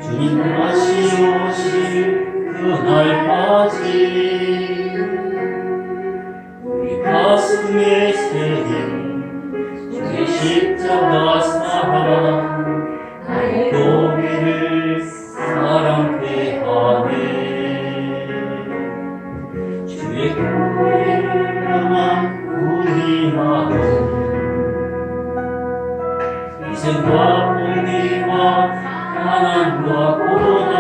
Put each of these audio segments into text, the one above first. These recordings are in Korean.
주님 다시 오실 그날까지 우리 가슴에 새긴 주의 십자가 사랑 나의 교회를 사랑케 하네. 주의 교회를 향한 우리 마음 희생과 공의와 가난과 고난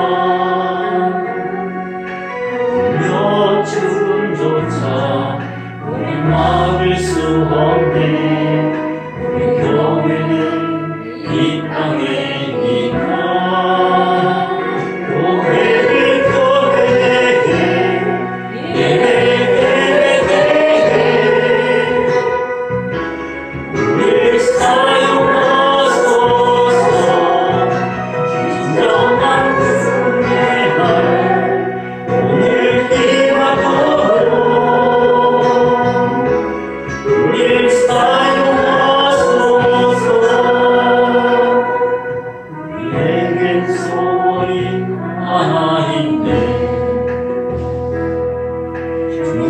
몇 죽음조차 우리 막을 수 없네. 우리 교회는 이 땅에니까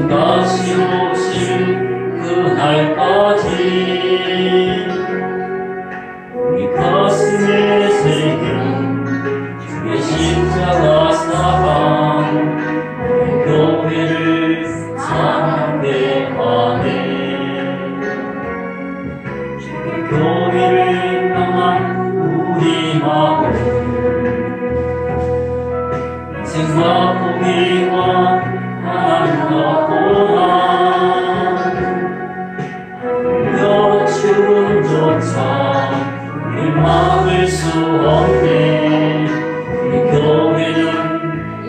다시 오실 그날까지 우리 가슴에 새긴 주의 십자가 사랑 우리 교회를 사랑케 하네. 주의 교회를 향한 우리 마음 인생과 포기와 하나님과 고난 몇 죽음조차 우리 막을 수 없네. 우리 교회는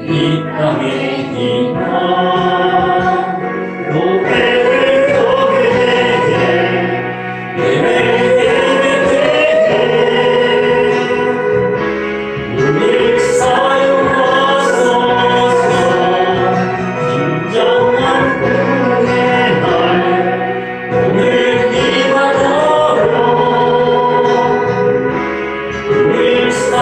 이 땅에니까 We're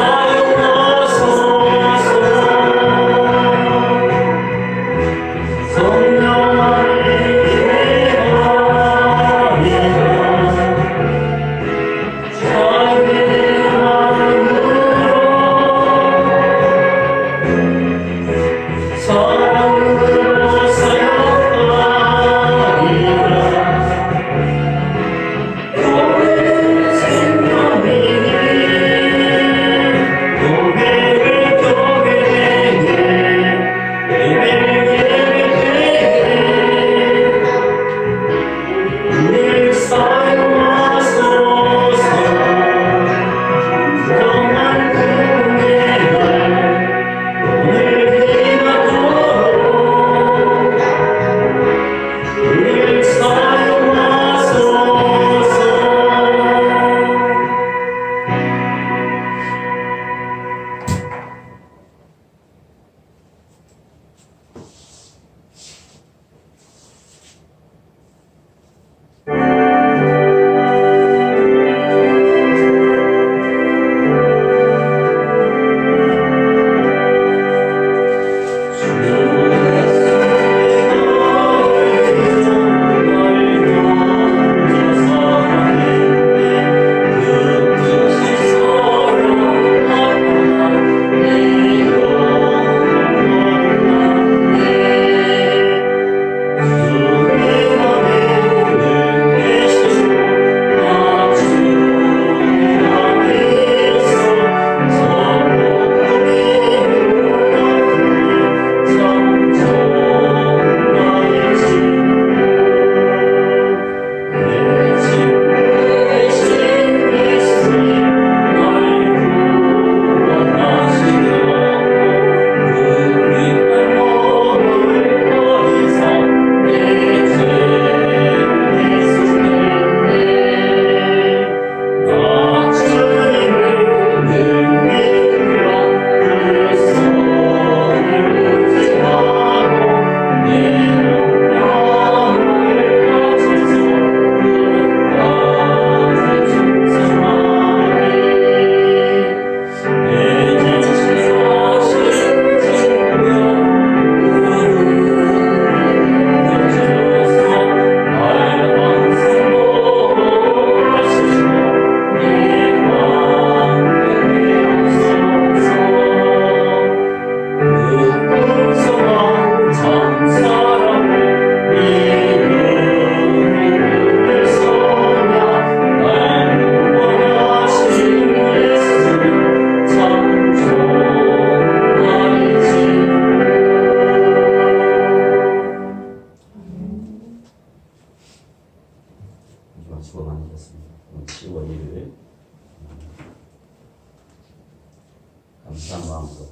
감사한 마음으로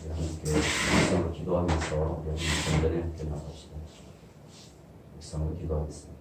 우리 함께 묵상으로 기도하면서 여러분 전전에 함께 나갑시다. 묵상으로 기도하겠습니다.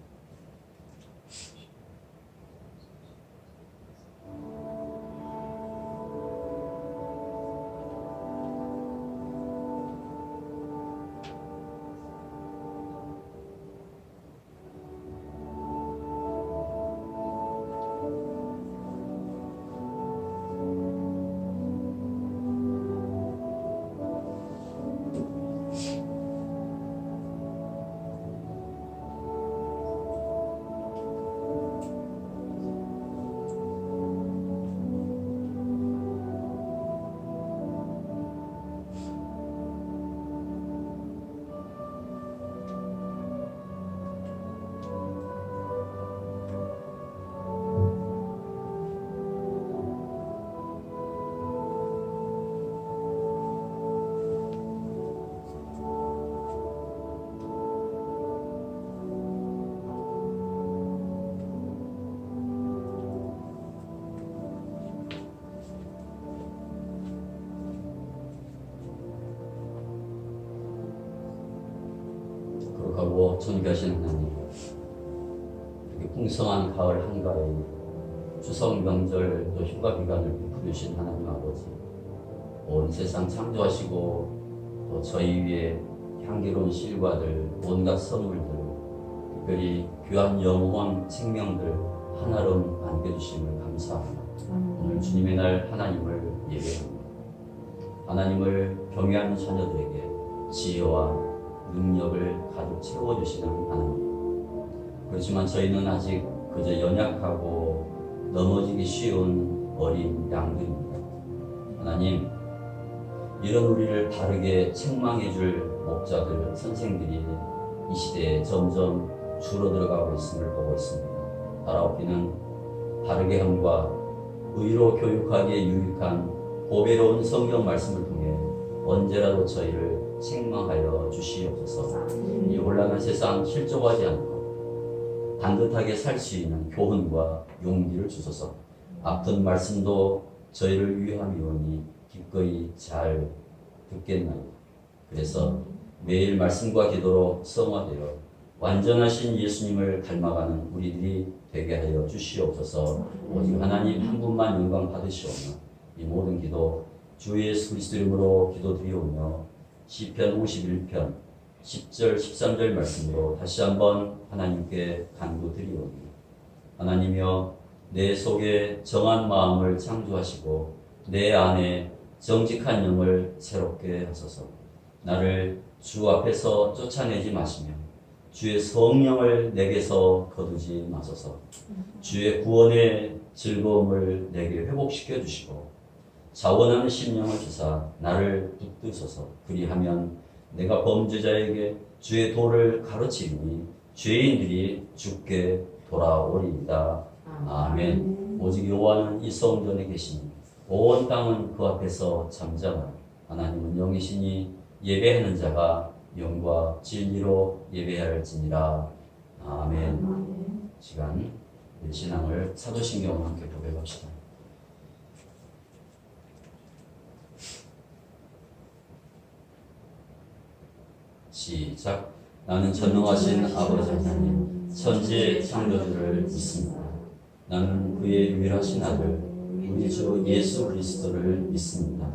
거룩하고 존귀하신 하나님, 이렇게 풍성한 가을 한가위, 추석 명절 또 휴가 기간을 베풀으신 하나님 아버지, 온 세상 창조하시고 또 저희 위에 향기로운 실과들, 온갖 선물들, 특별히 귀한 영혼 생명들 하나로 안겨주심을 감사합니다. 오늘 주님의 날 하나님을 예배합니다. 하나님을 경외하는 자녀들에게 지혜와 능력을 가득 채워주시는 하나님. 그렇지만 저희는 아직 그저 연약하고 넘어지기 쉬운 어린 양들입니다. 하나님, 이런 우리를 바르게 책망해줄 목자들, 선생들이 이 시대에 점점 줄어들어가고 있음을 보고 있습니다. 바라옵기는 바르게 함과 의로 교육하기에 유익한 보배로운 성경 말씀을 통해 언제라도 저희를 책망하여 주시옵소서. 이 혼란한 세상 실족하지 않고 반듯하게 살 수 있는 교훈과 용기를 주소서. 아픈 말씀도 저희를 위함이오니 기꺼이 잘 듣겠나요. 그래서 매일 말씀과 기도로 성화되어 완전하신 예수님을 닮아가는 우리들이 되게 하여 주시옵소서. 오직 하나님 한 분만 영광 받으시오며 이 모든 기도 주 예수 그리스도 이름으로 기도드리오며 시편 51편 10절 13절 말씀으로 다시 한번 하나님께 간구드리오니, 하나님이여 내 속에 정한 마음을 창조하시고 내 안에 정직한 영을 새롭게 하소서. 나를 주 앞에서 쫓아내지 마시며 주의 성령을 내게서 거두지 마소서. 주의 구원의 즐거움을 내게 회복시켜 주시고 자원하는 심령을 주사 나를 붙드소서. 그리하면 내가 범죄자에게 주의 도를 가르치니 죄인들이 주께 돌아오리이다. 아멘. 오직 여호와는 이 성전에 계시니 온 땅은 그 앞에서 잠잠하라. 하나님은 영이시니 예배하는 자가 영과 진리로 예배할지니라. 아멘. 시간 신앙을 사도신경과 함께 고백합시다. 시작. 나는 전능하신 아버지 하나님 천지의 창조주를 믿습니다. 나는 그의 유일하신 아들 우리 주 예수 그리스도를 믿습니다.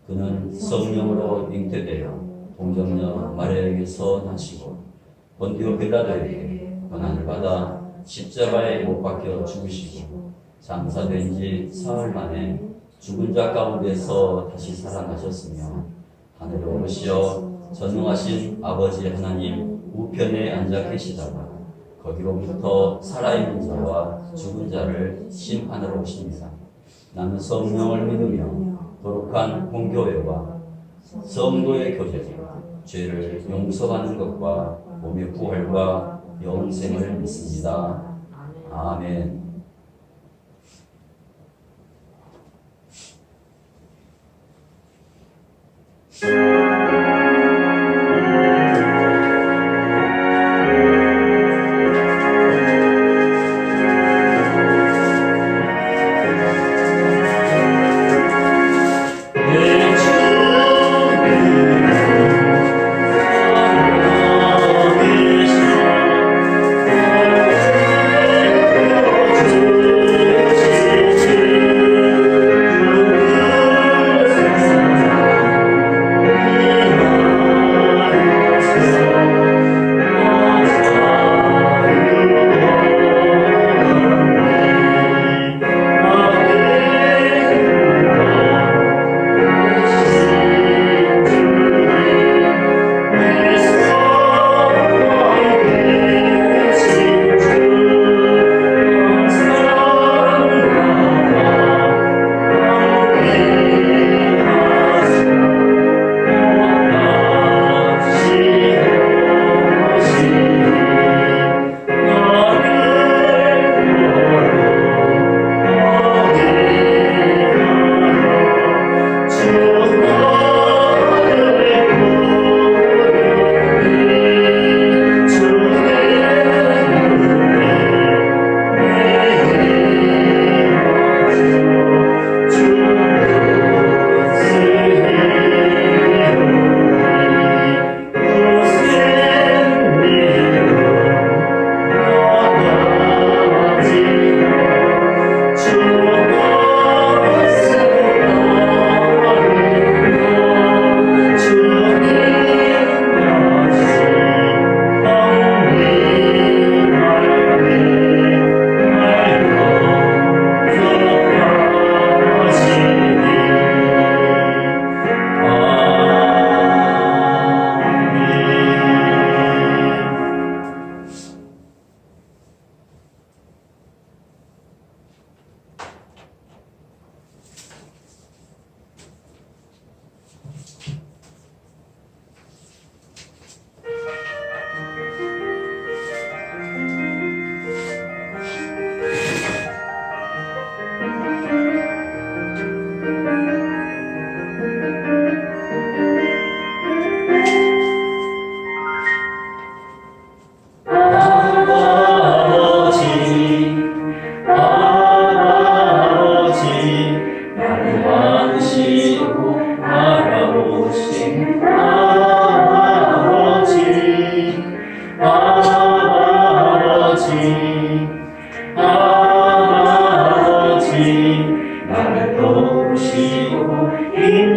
그는 성령으로 잉태되어 동정녀 마리아에게서 나시고 본디오 빌라도에게 고난을 받아 십자가에 못 박혀 죽으시고 장사된 지 사흘 만에 죽은 자 가운데서 다시 살아나셨으며 하늘에 오르시어 전능하신 아버지 하나님 우편에 앉아 계시다가 거기로부터 살아있는 자와 죽은 자를 심판하러 오십니다. 나는 성령을 믿으며 거룩한 공교회와 성도의 교제와 죄를 용서받는 것과 몸의 부활과 영생을 믿습니다. 아멘.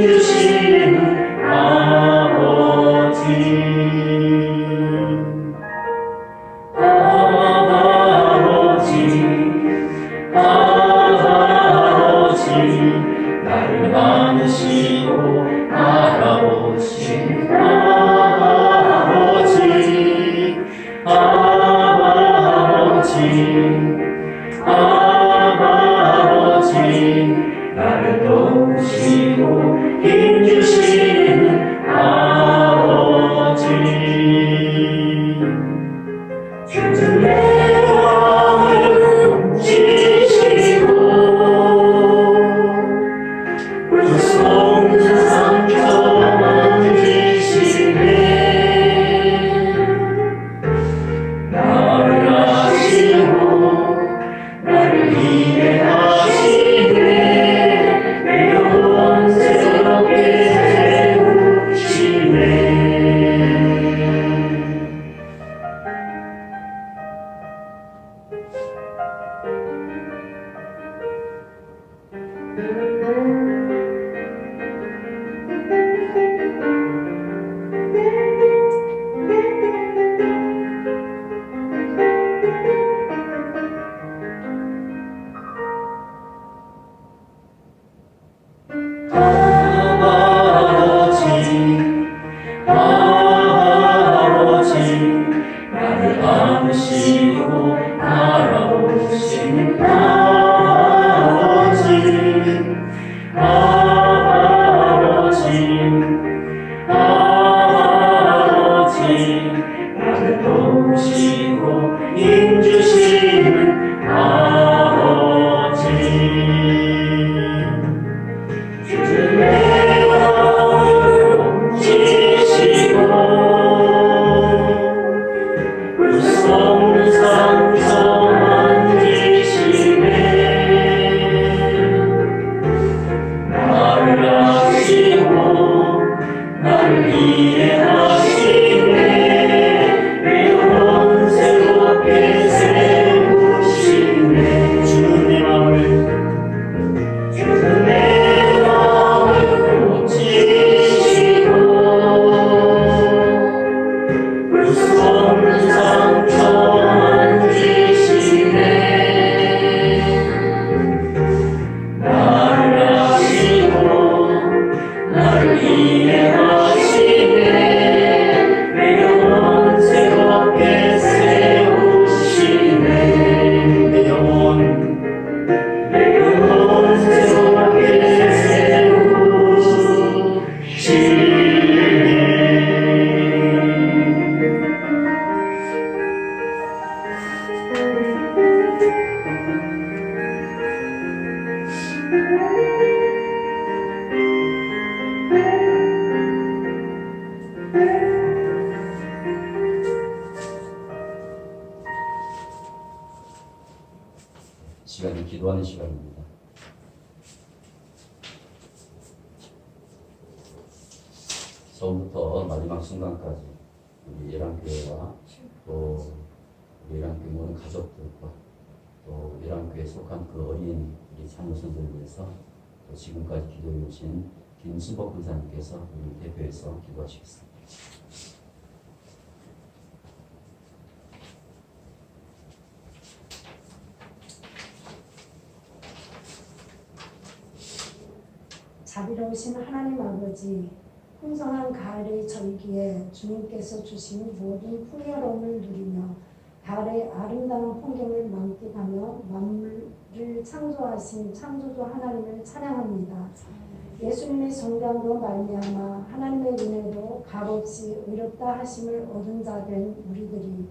힘주시는 아버지 아버지 아버지 나를 안으시고 알아보신 아버지 아버지 아버지 나를 도우시고 힘주시는 아버지 주는 내 마음을 지시고 불속는 상처 만지시네 나를 아시고 나를 이해하시네 내 영혼 새롭게 세우시네 아버지 나를 안으시고 알아보시는 아버지 아버지 아버지 나를 도우시고 힘주시는 아버지 주는 내 마음을 지시고 불속는 상처 만지시네 나를 아시고 나를 이해하시네 내 영혼 새롭게 세우시네 주는 내 마음을 지시고 불속는 상처 만지시네 나를 아시고 나를 이해하시네 내 영혼 새롭게 세우시네 내 영혼 새롭게 시간이 기도하는 시간입니다. 처음부터 마지막 순간까지 우리 예랑교회와 또 우리 예랑교회 모든 가족들과 또 예랑교회에 속한 그 어린 우리 자녀선들을 위해서 또 지금까지 기도해 오신 김순복 권사님께서 우리 대표해서 기도하시겠습니다. 자비로우신 하나님 아버지, 풍성한 가을의 절기에 주님께서 주신 모든 풍요로움을 누리며 가을의 아름다운 풍경을 만끽하며 만물을 창조하신 창조주 하나님을 찬양합니다. 예수님의 정량으로 말미암아 하나님의 은혜로 값없이 의롭다 하심을 얻은 자 된 우리들이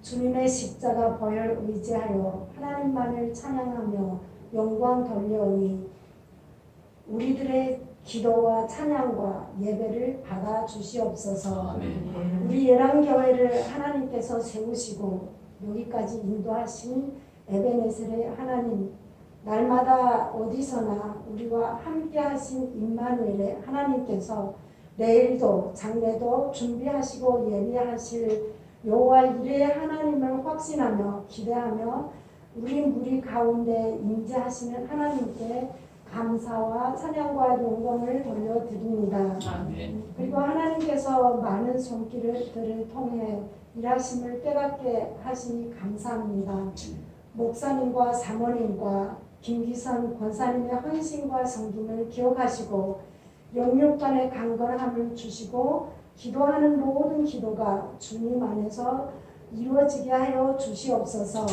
주님의 십자가 보혈 의지하여 하나님만을 찬양하며 영광 돌려오니 우리들의 기도와 찬양과 예배를 받아 주시옵소서. 아멘. 우리 예랑교회를 하나님께서 세우시고 여기까지 인도하신 에베네셀의 하나님, 날마다 어디서나 우리와 함께 하신 임마누엘의 하나님께서 내일도 장래도 준비하시고 예비하실 여호와 이레의 하나님을 확신하며 기대하며 우리 무리 가운데 임재하시는 하나님께 감사와 찬양과 영광을 돌려드립니다. 아멘. 그리고 하나님께서 많은 손길들을 통해 일하심을 깨닫게 하시니 감사합니다. 목사님과 사모님과 김기선 권사님의 헌신과 섬김을 기억하시고 영육간의 강건함을 주시고 기도하는 모든 기도가 주님 안에서 이루어지게 하여 주시옵소서.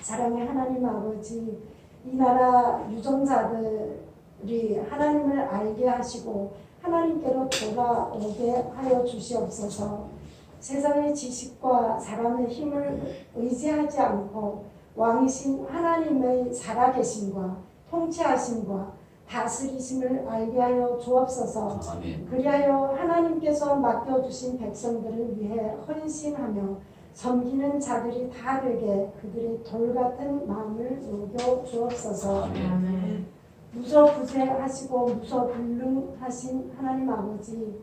사랑의 하나님 아버지, 이 나라 유정자들이 하나님을 알게 하시고 하나님께로 돌아오게 하여 주시옵소서. 세상의 지식과 사람의 힘을 의지하지 않고 왕이신 하나님의 살아계심과 통치하심과 다스리심을 알게 하여 주옵소서. 아멘. 그리하여 하나님께서 맡겨주신 백성들을 위해 헌신하며 섬기는 자들이 다 되게 그들의 돌같은 마음을 녹여 주옵소서. 아멘. 무소부재하시고 무소불능하신 하나님 아버지,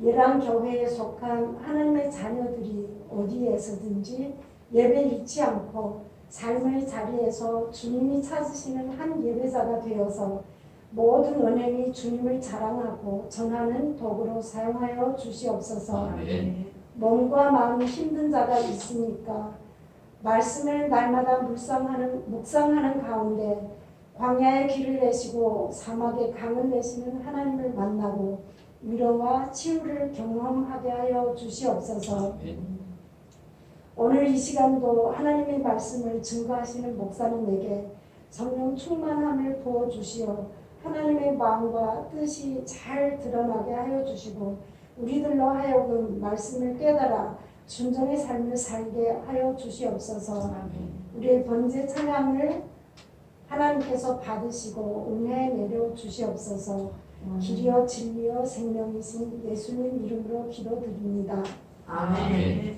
예랑교회에 속한 하나님의 자녀들이 어디에서든지 예배 잃지 않고 삶의 자리에서 주님이 찾으시는 한 예배자가 되어서 모든 은행이 주님을 자랑하고 전하는 도구로 사용하여 주시옵소서. 아멘. 몸과 마음이 힘든 자가 있으니까 말씀을 날마다 묵상하는 가운데 광야의 길을 내시고 사막의 강을 내시는 하나님을 만나고 위로와 치유를 경험하게 하여 주시옵소서. 아멘. 오늘 이 시간도 하나님의 말씀을 증거하시는 목사님에게 성령 충만함을 부어주시어 하나님의 마음과 뜻이 잘 드러나게 하여 주시고 우리들로 하여금 말씀을 깨달아 순종의 삶을 살게 하여 주시옵소서. 우리의 번제 찬양을 하나님께서 받으시고 은혜 내려 주시옵소서. 길이요 진리요 생명이신 예수님 이름으로 기도드립니다. 아멘.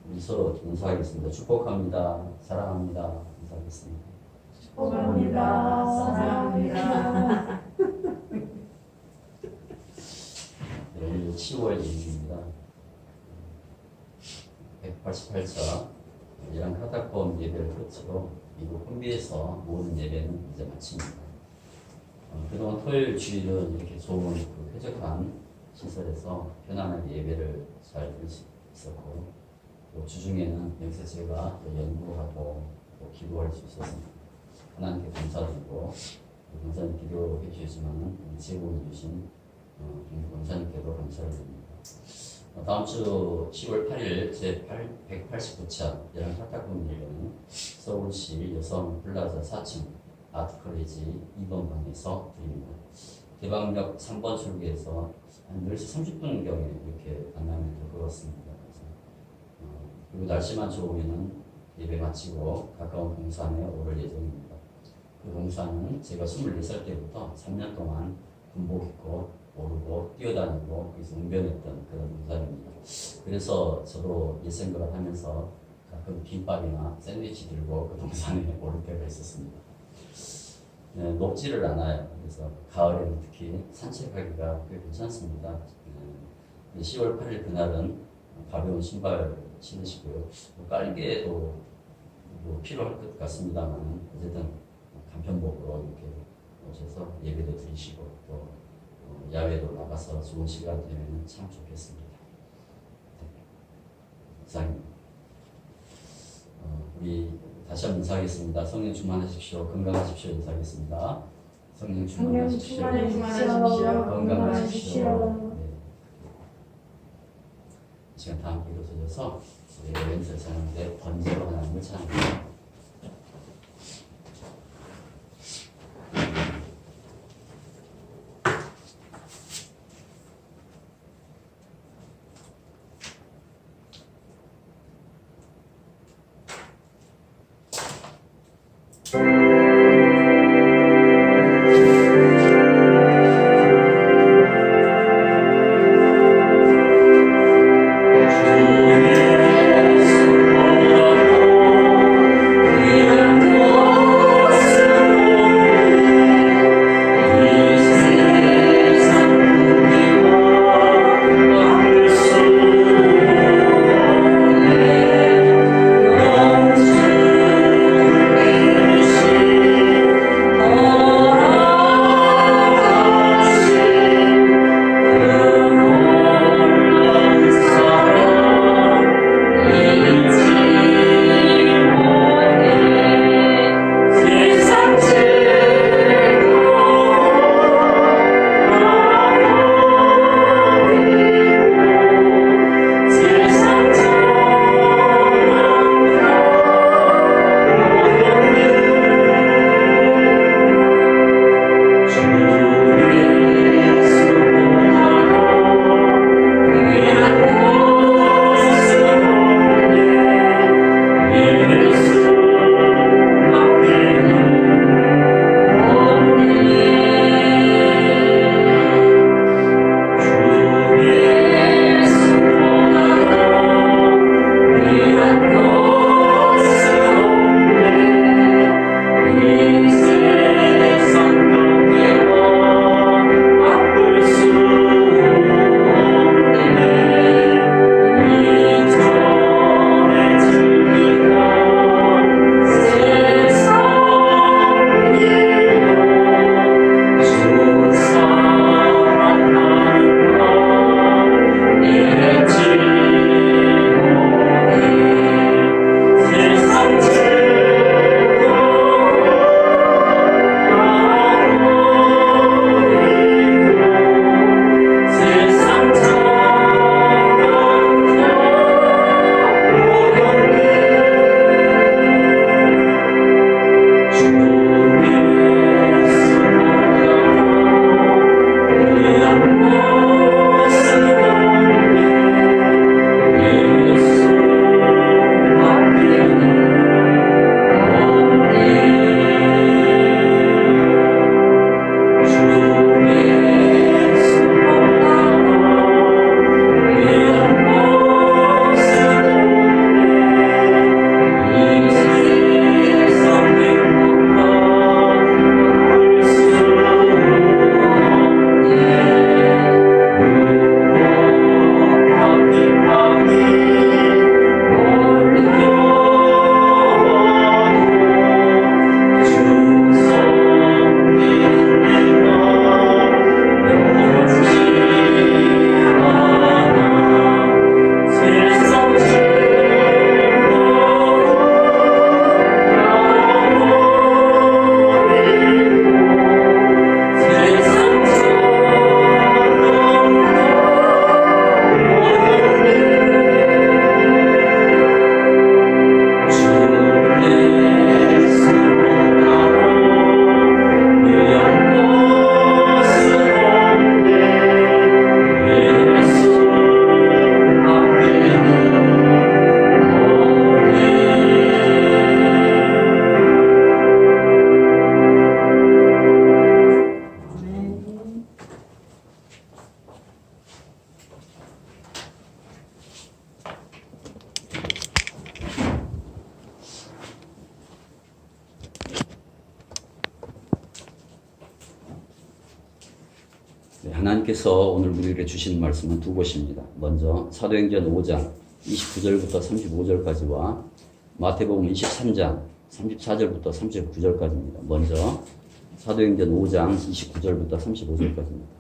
우리 서로 인사하겠습니다. 축복합니다. 사랑합니다. 인사하겠습니다. 축복합니다. 사랑합니다. 네, 오늘 10월 2일입니다. 188차 이란 카타콤 예배를 끝으로 미국 홈비에서 모든 예배는 이제 마칩니다. 그동안 토요일 주일은 이렇게 좋은 쾌적한 시설에서 편안하게 예배를 잘 드릴 수 있었고 또 주중에는 여기서 제가 또 연구하고 또 기도할 수 있어서 하나님께 감사드리고 감사님 기도해 주시지만 제공해 주신 감사님께도 감사를 드립니다. 다음 주 10월 8일 제 189차 여름 카타콤 예배는 서울시 여성 플라자 4층 아트컬리지 2번 방에서 드립니다. 대방역 3번 출구에서 한 10시 30분경에 이렇게 만나면 그렇습니다. 그리고 날씨만 좋으면은 예배 마치고 가까운 동산에 오를 예정입니다. 그 동산은 제가 24살 때부터 3년 동안 군복 입고 오르고 뛰어다니고 거기서 웅변했던 그런 동산입니다. 그래서 저도 옛 생각을 하면서 가끔 김밥이나 샌드위치 들고 그 동산에 오를 때가 있었습니다. 네, 높지를 않아요. 그래서 가을에는 특히 산책하기가 꽤 괜찮습니다. 10월 8일 그날은 가벼운 신발 신으시고요. 깔개도 뭐 필요할 것 같습니다만 어쨌든 간편복으로 이렇게 오셔서 예배도 드리시고 또 야외도 나가서 좋은 시간 되면 참 좋겠습니다. 네. 이상입니다. 우리 다시 한번 인사하겠습니다. 성령 충만하십시오. 건강하십시오. 인사하겠습니다. 성령 충만하십시오. 건강하십시오. 네. 이 시간 다 함께 일어서셔서 우리 왼손 찬양대 번제로 하나님을 찬양합니다. 하나님께서 오늘 우리에게 주신 말씀은 두 곳입니다. 먼저 사도행전 5장 29절부터 35절까지와 마태복음 23장 34절부터 39절까지입니다. 먼저 사도행전 5장 29절부터 35절까지입니다.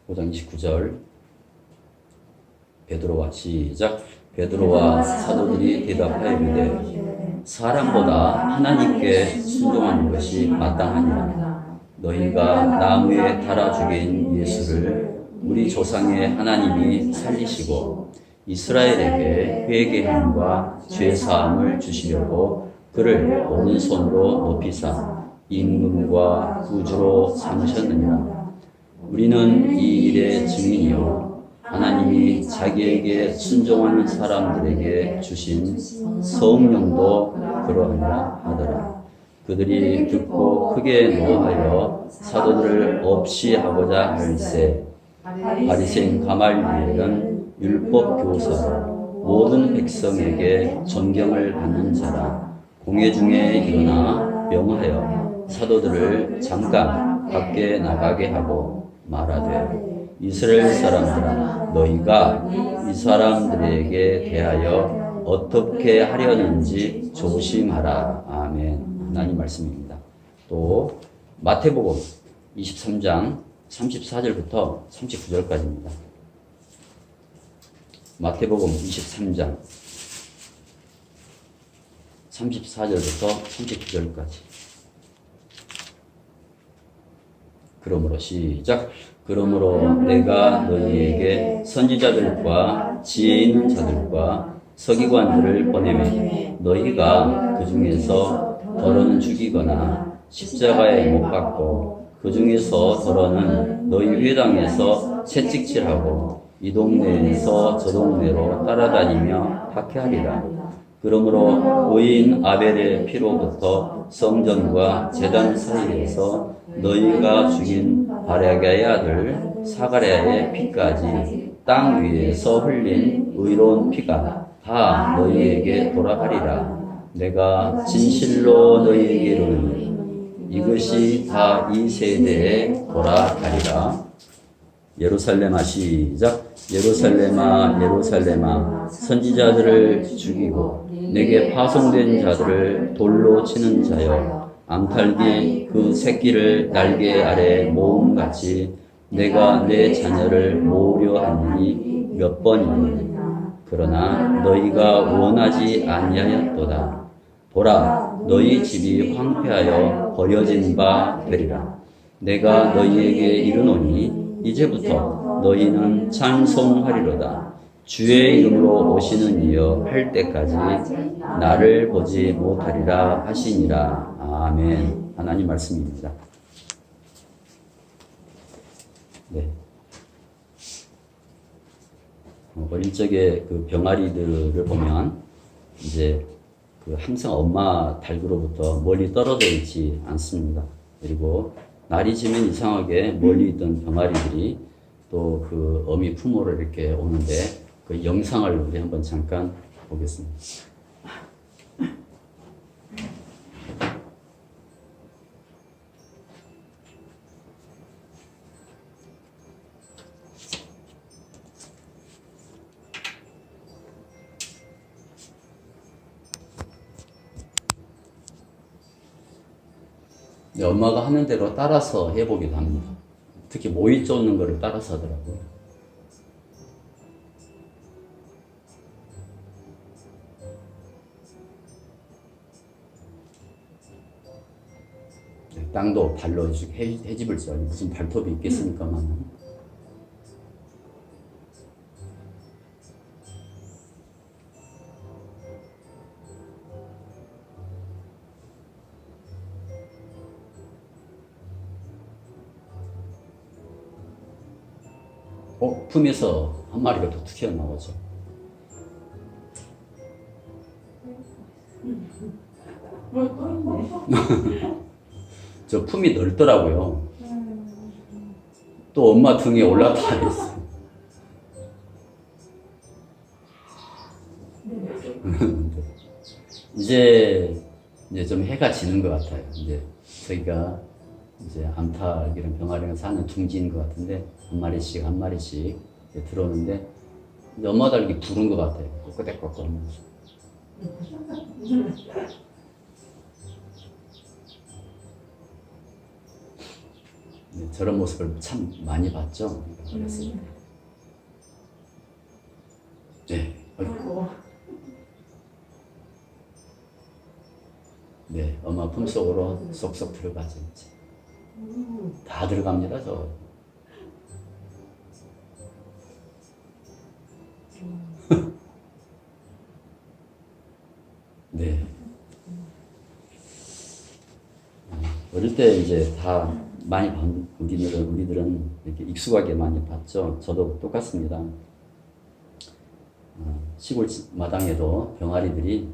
(5장 29절) 베드로와 시작. 베드로와 사도들이 대답하여 이르되 사람보다 하나님께 순종하는 것이 마땅하니라. 너희가 나무에 달아 죽인 예수를 우리 조상의 하나님이 살리시고 이스라엘에게 회개함과 죄사함을 주시려고 그를 오른손으로 높이사 임금과 구주로 삼으셨느니라. 우리는 이 일의 증인이요 하나님이 자기에게 순종하는 사람들에게 주신 성령도 그러하니라 하더라. 그들이 듣고 크게 노하여 사도들을 없이 하고자 할세. 바리새인 가말리엘은 율법 교사로 모든 백성에게 존경을 받는 자라. 공회 중에 일어나 명하여 사도들을 잠깐 밖에 나가게 하고 말하되 이스라엘 사람들아 너희가 이 사람들에게 대하여 어떻게 하려는지 조심하라. 아멘. 하나님 말씀입니다. 또 마태복음 23장 34절부터 39절까지입니다. 마태복음 23장 34절부터 39절까지. 그러므로 시작. 그러므로 내가 너희에게 선지자들과 지혜 있는 자들과 서기관들을 보내매 너희가 그 중에서 더러는 죽이거나 십자가에 못 박고 그 중에서 더러는 너희 회당에서 채찍질하고 이 동네에서 저 동네로 따라다니며 학해하리라. 그러므로 의인 아벨의 피로부터 성전과 제단 사이에서 너희가 죽인 바라게의 아들 사가랴의 피까지 땅 위에서 흘린 의로운 피가 다 너희에게 돌아가리라. 내가 진실로 너희에게 이르노니 이것이 다 이 세대에 돌아가리라. 예루살렘아 시작. 예루살렘아 예루살렘아 선지자들을 죽이고 내게 파송된 자들을 돌로 치는 자여 암탉이 그 새끼를 날개 아래 모음같이 내가 내 자녀를 모으려 하니 몇 번이니 그러나 너희가 원하지 아니하였도다. 보라 너희 집이 황폐하여 버려진 바 되리라. 내가 너희에게 이르노니 이제부터 너희는 찬송하리로다. 주의 이름으로 오시는 이여 할 때까지 나를 보지 못하리라 하시니라. 아멘. 하나님 말씀입니다. 네. 어릴 적에 그 병아리들을 보면 이제 그 항상 엄마 닭으로부터 멀리 떨어져 있지 않습니다. 그리고 날이 지면 이상하게 멀리 있던 병아리들이 또 그 어미 품으로 이렇게 오는데 그 영상을 우리 한번 잠깐 보겠습니다. 엄마가 하는 대로 따라서 해보기도 합니다. 특히 모이 쫓는 거를 따라서 하더라고요. 땅도 발로 해집을 써야 무슨 발톱이 있겠습니까만. 품에서 한 마리가 더 튀어나오죠. 저 품이 넓더라고요. 또 엄마 등에 올라타 있어요. 이제 좀 해가 지는 것 같아요. 이제 저희가 이제 암탉이랑 병아리랑 사는 둥지인 것 같은데 한 마리씩 이제 들어오는데 이제 엄마가 이렇게 부른 것 같아요. 꼬꼬대꼬꼬 하면서. 저런 모습을 참 많이 봤죠. 어렸을 때. 네. 아이고. 네, 엄마 품속으로 쏙쏙 들어가죠. 이제. 다 들어갑니다, 저. 네. 어릴 때 이제 다 많이 우리들은 이렇게 익숙하게 많이 봤죠. 저도 똑같습니다. 시골 마당에도 병아리들이,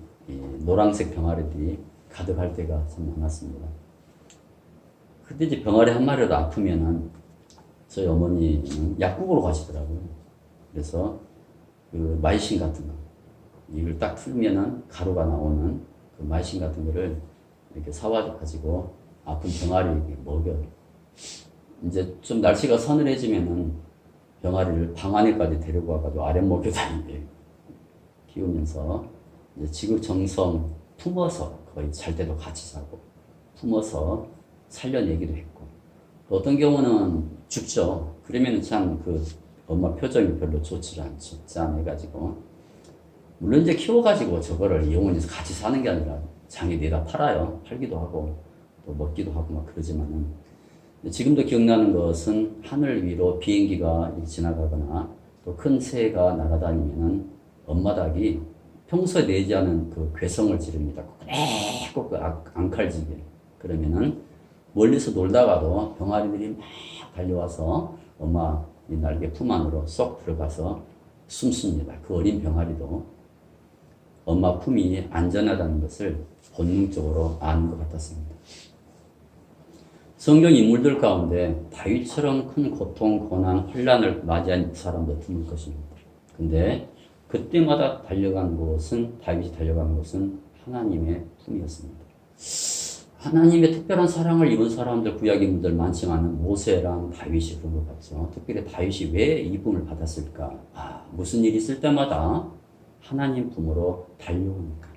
노란색 병아리들이 가득할 때가 참 많았습니다. 그때 이제 병아리 한 마리라도 아프면은 저희 어머니는 약국으로 가시더라고요. 그래서 그 마이신 같은 거, 이걸 딱 풀면은 가루가 나오는 그 마이신 같은 거를 이렇게 사와가지고 아픈 병아리에게 먹여요. 이제 좀 날씨가 서늘해지면은 병아리를 방 안에까지 데리고 와가지고 아랫목에다 키우면서 이제 지극정성 품어서 거의 잘 때도 같이 자고 품어서 살려내기도 했고, 또 어떤 경우는 죽죠. 그러면 참 그 엄마 표정이 별로 좋지 않죠. 짠해가지고. 물론 이제 키워가지고 저거를 영원히 같이 사는 게 아니라 장에 내다 팔아요. 팔기도 하고 또 먹기도 하고 막 그러지만은, 지금도 기억나는 것은 하늘 위로 비행기가 지나가거나 또 큰 새가 날아다니면은 엄마 닭이 평소에 내지 않은 그 괴성을 지릅니다. 꼭 앙칼지게. 그러면은 멀리서 놀다가도 병아리들이 막 달려와서 엄마 이 날개 품 안으로 쏙 들어가서 숨습니다. 그 어린 병아리도 엄마 품이 안전하다는 것을 본능적으로 아는 것 같았습니다. 성경 인물들 가운데 다윗처럼 큰 고통, 고난, 혼란을 맞이한 사람도 드물 것입니다. 근데 그때마다 다윗이 달려간 곳은 하나님의 품이었습니다. 하나님의 특별한 사랑을 입은 사람들, 구약 인물들 많지만 모세랑 다윗이 그런 것 같죠. 특별히 다윗이 왜 이 품을 받았을까? 무슨 일이 있을 때마다 하나님 품으로 달려오니까.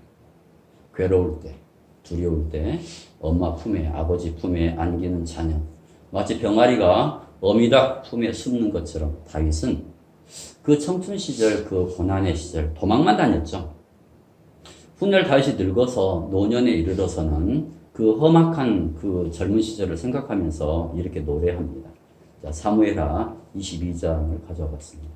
괴로울 때, 두려울 때 엄마 품에, 아버지 품에 안기는 자녀, 마치 병아리가 어미닭 품에 숨는 것처럼 다윗은 그 청춘 시절, 그 고난의 시절 도망만 다녔죠. 훗날 다윗이 늙어서 노년에 이르러서는 그 험악한 그 젊은 시절을 생각하면서 이렇게 노래합니다. 자, 사무엘하 22장을 가져왔습니다.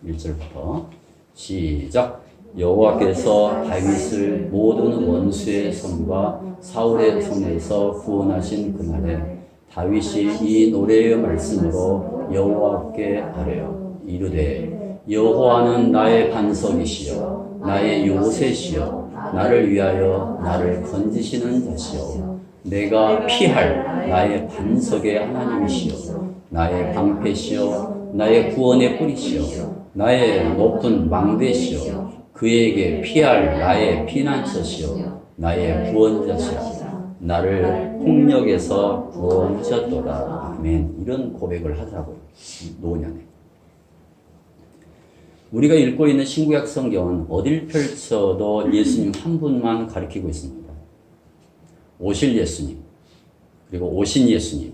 1절부터 시작. 여호와께서 다윗을 모든 원수의 손과 사울의 손에서 구원하신 그날에 다윗이 이 노래의 말씀으로 여호와께 아뢰어 이르되 여호와는 나의 반석이시여 나의 요새시여 나를 위하여 나를 건지시는 자시여 내가 피할 나의 반석의 하나님이시여 나의 방패시여 나의 구원의 뿌리시여 나의 높은 망대시여 그에게 피할 나의 피난처시여 나의 구원자시여 나를 폭력에서 구원하셨도다. 아멘. 이런 고백을 하자고요. 노년에. 우리가 읽고 있는 신구약 성경은 어딜 펼쳐도 예수님 한 분만 가리키고 있습니다. 오실 예수님, 그리고 오신 예수님,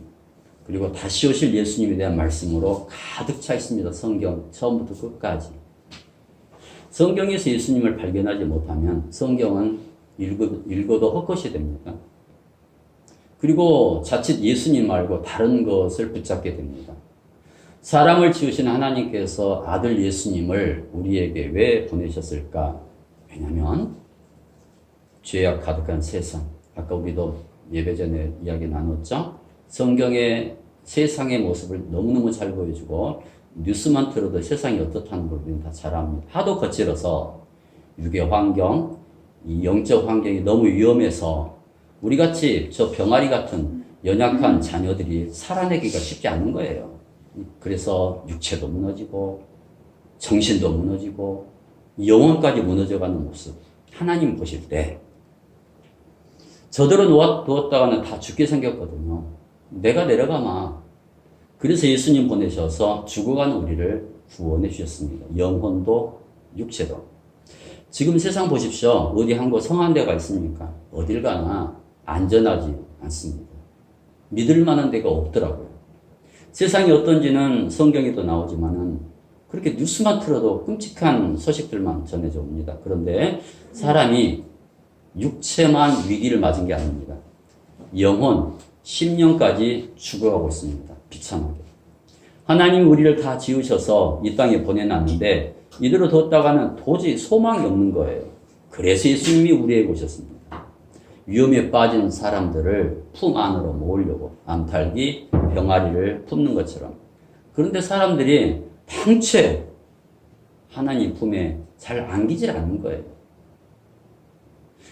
그리고 다시 오실 예수님에 대한 말씀으로 가득 차 있습니다. 성경 처음부터 끝까지. 성경에서 예수님을 발견하지 못하면 성경은 읽어도 헛것이 됩니다. 그리고 자칫 예수님 말고 다른 것을 붙잡게 됩니다. 사람을 지으신 하나님께서 아들 예수님을 우리에게 왜 보내셨을까? 왜냐하면 죄악 가득한 세상, 아까 우리도 예배 전에 이야기 나눴죠? 성경의 세상의 모습을 너무너무 잘 보여주고 뉴스만 들어도 세상이 어떻다는 걸 우리는 다 잘 압니다. 하도 거칠어서 유괴 환경, 이 영적 환경이 너무 위험해서 우리같이 저 병아리 같은 연약한 자녀들이 살아내기가 쉽지 않은 거예요. 그래서 육체도 무너지고 정신도 무너지고 영혼까지 무너져가는 모습. 하나님 보실 때 저들은 놓았다가는 다 죽게 생겼거든요. 내가 내려가마. 그래서 예수님 보내셔서 죽어가는 우리를 구원해 주셨습니다. 영혼도 육체도. 지금 세상 보십시오. 어디 한 곳 성한 데가 있습니까? 어딜 가나 안전하지 않습니다. 믿을 만한 데가 없더라고요. 세상이 어떤지는 성경에도 나오지만은 그렇게 뉴스만 틀어도 끔찍한 소식들만 전해져 옵니다. 그런데 사람이 육체만 위기를 맞은 게 아닙니다. 영혼, 심령까지 죽어가고 있습니다. 비참하게. 하나님 우리를 다 지으셔서 이 땅에 보내놨는데 이대로 뒀다가는 도저히 소망이 없는 거예요. 그래서 예수님이 우리에게 오셨습니다. 위험에 빠진 사람들을 품 안으로 모으려고 암탉이 병아리를 품는 것처럼. 그런데 사람들이 당최 하나님 품에 잘 안기질 않는 거예요.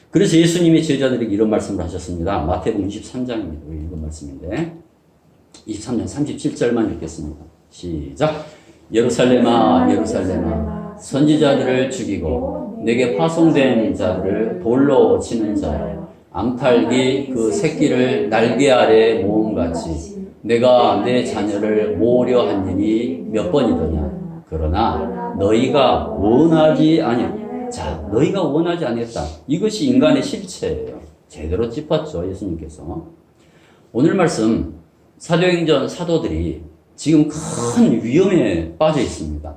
그래서 예수님이 제자들에게 이런 말씀을 하셨습니다. 마태복음 23장입니다. 우리 읽은 말씀인데 23장 37절만 읽겠습니다. 시작. 예루살렘아 예루살렘아 선지자들을 죽이고 내게 파송된 자들을 돌로 치는 자여 암탉이 그 새끼를 날개 아래 모음같이 내가 내 자녀를 모으려 한 일이 몇 번이더냐. 그러나 너희가 원하지 아니하냐. 자, 너희가 원하지 않았다. 이것이 인간의 실체예요. 제대로 짚었죠, 예수님께서. 오늘 말씀, 사도행전 사도들이 지금 큰 위험에 빠져 있습니다.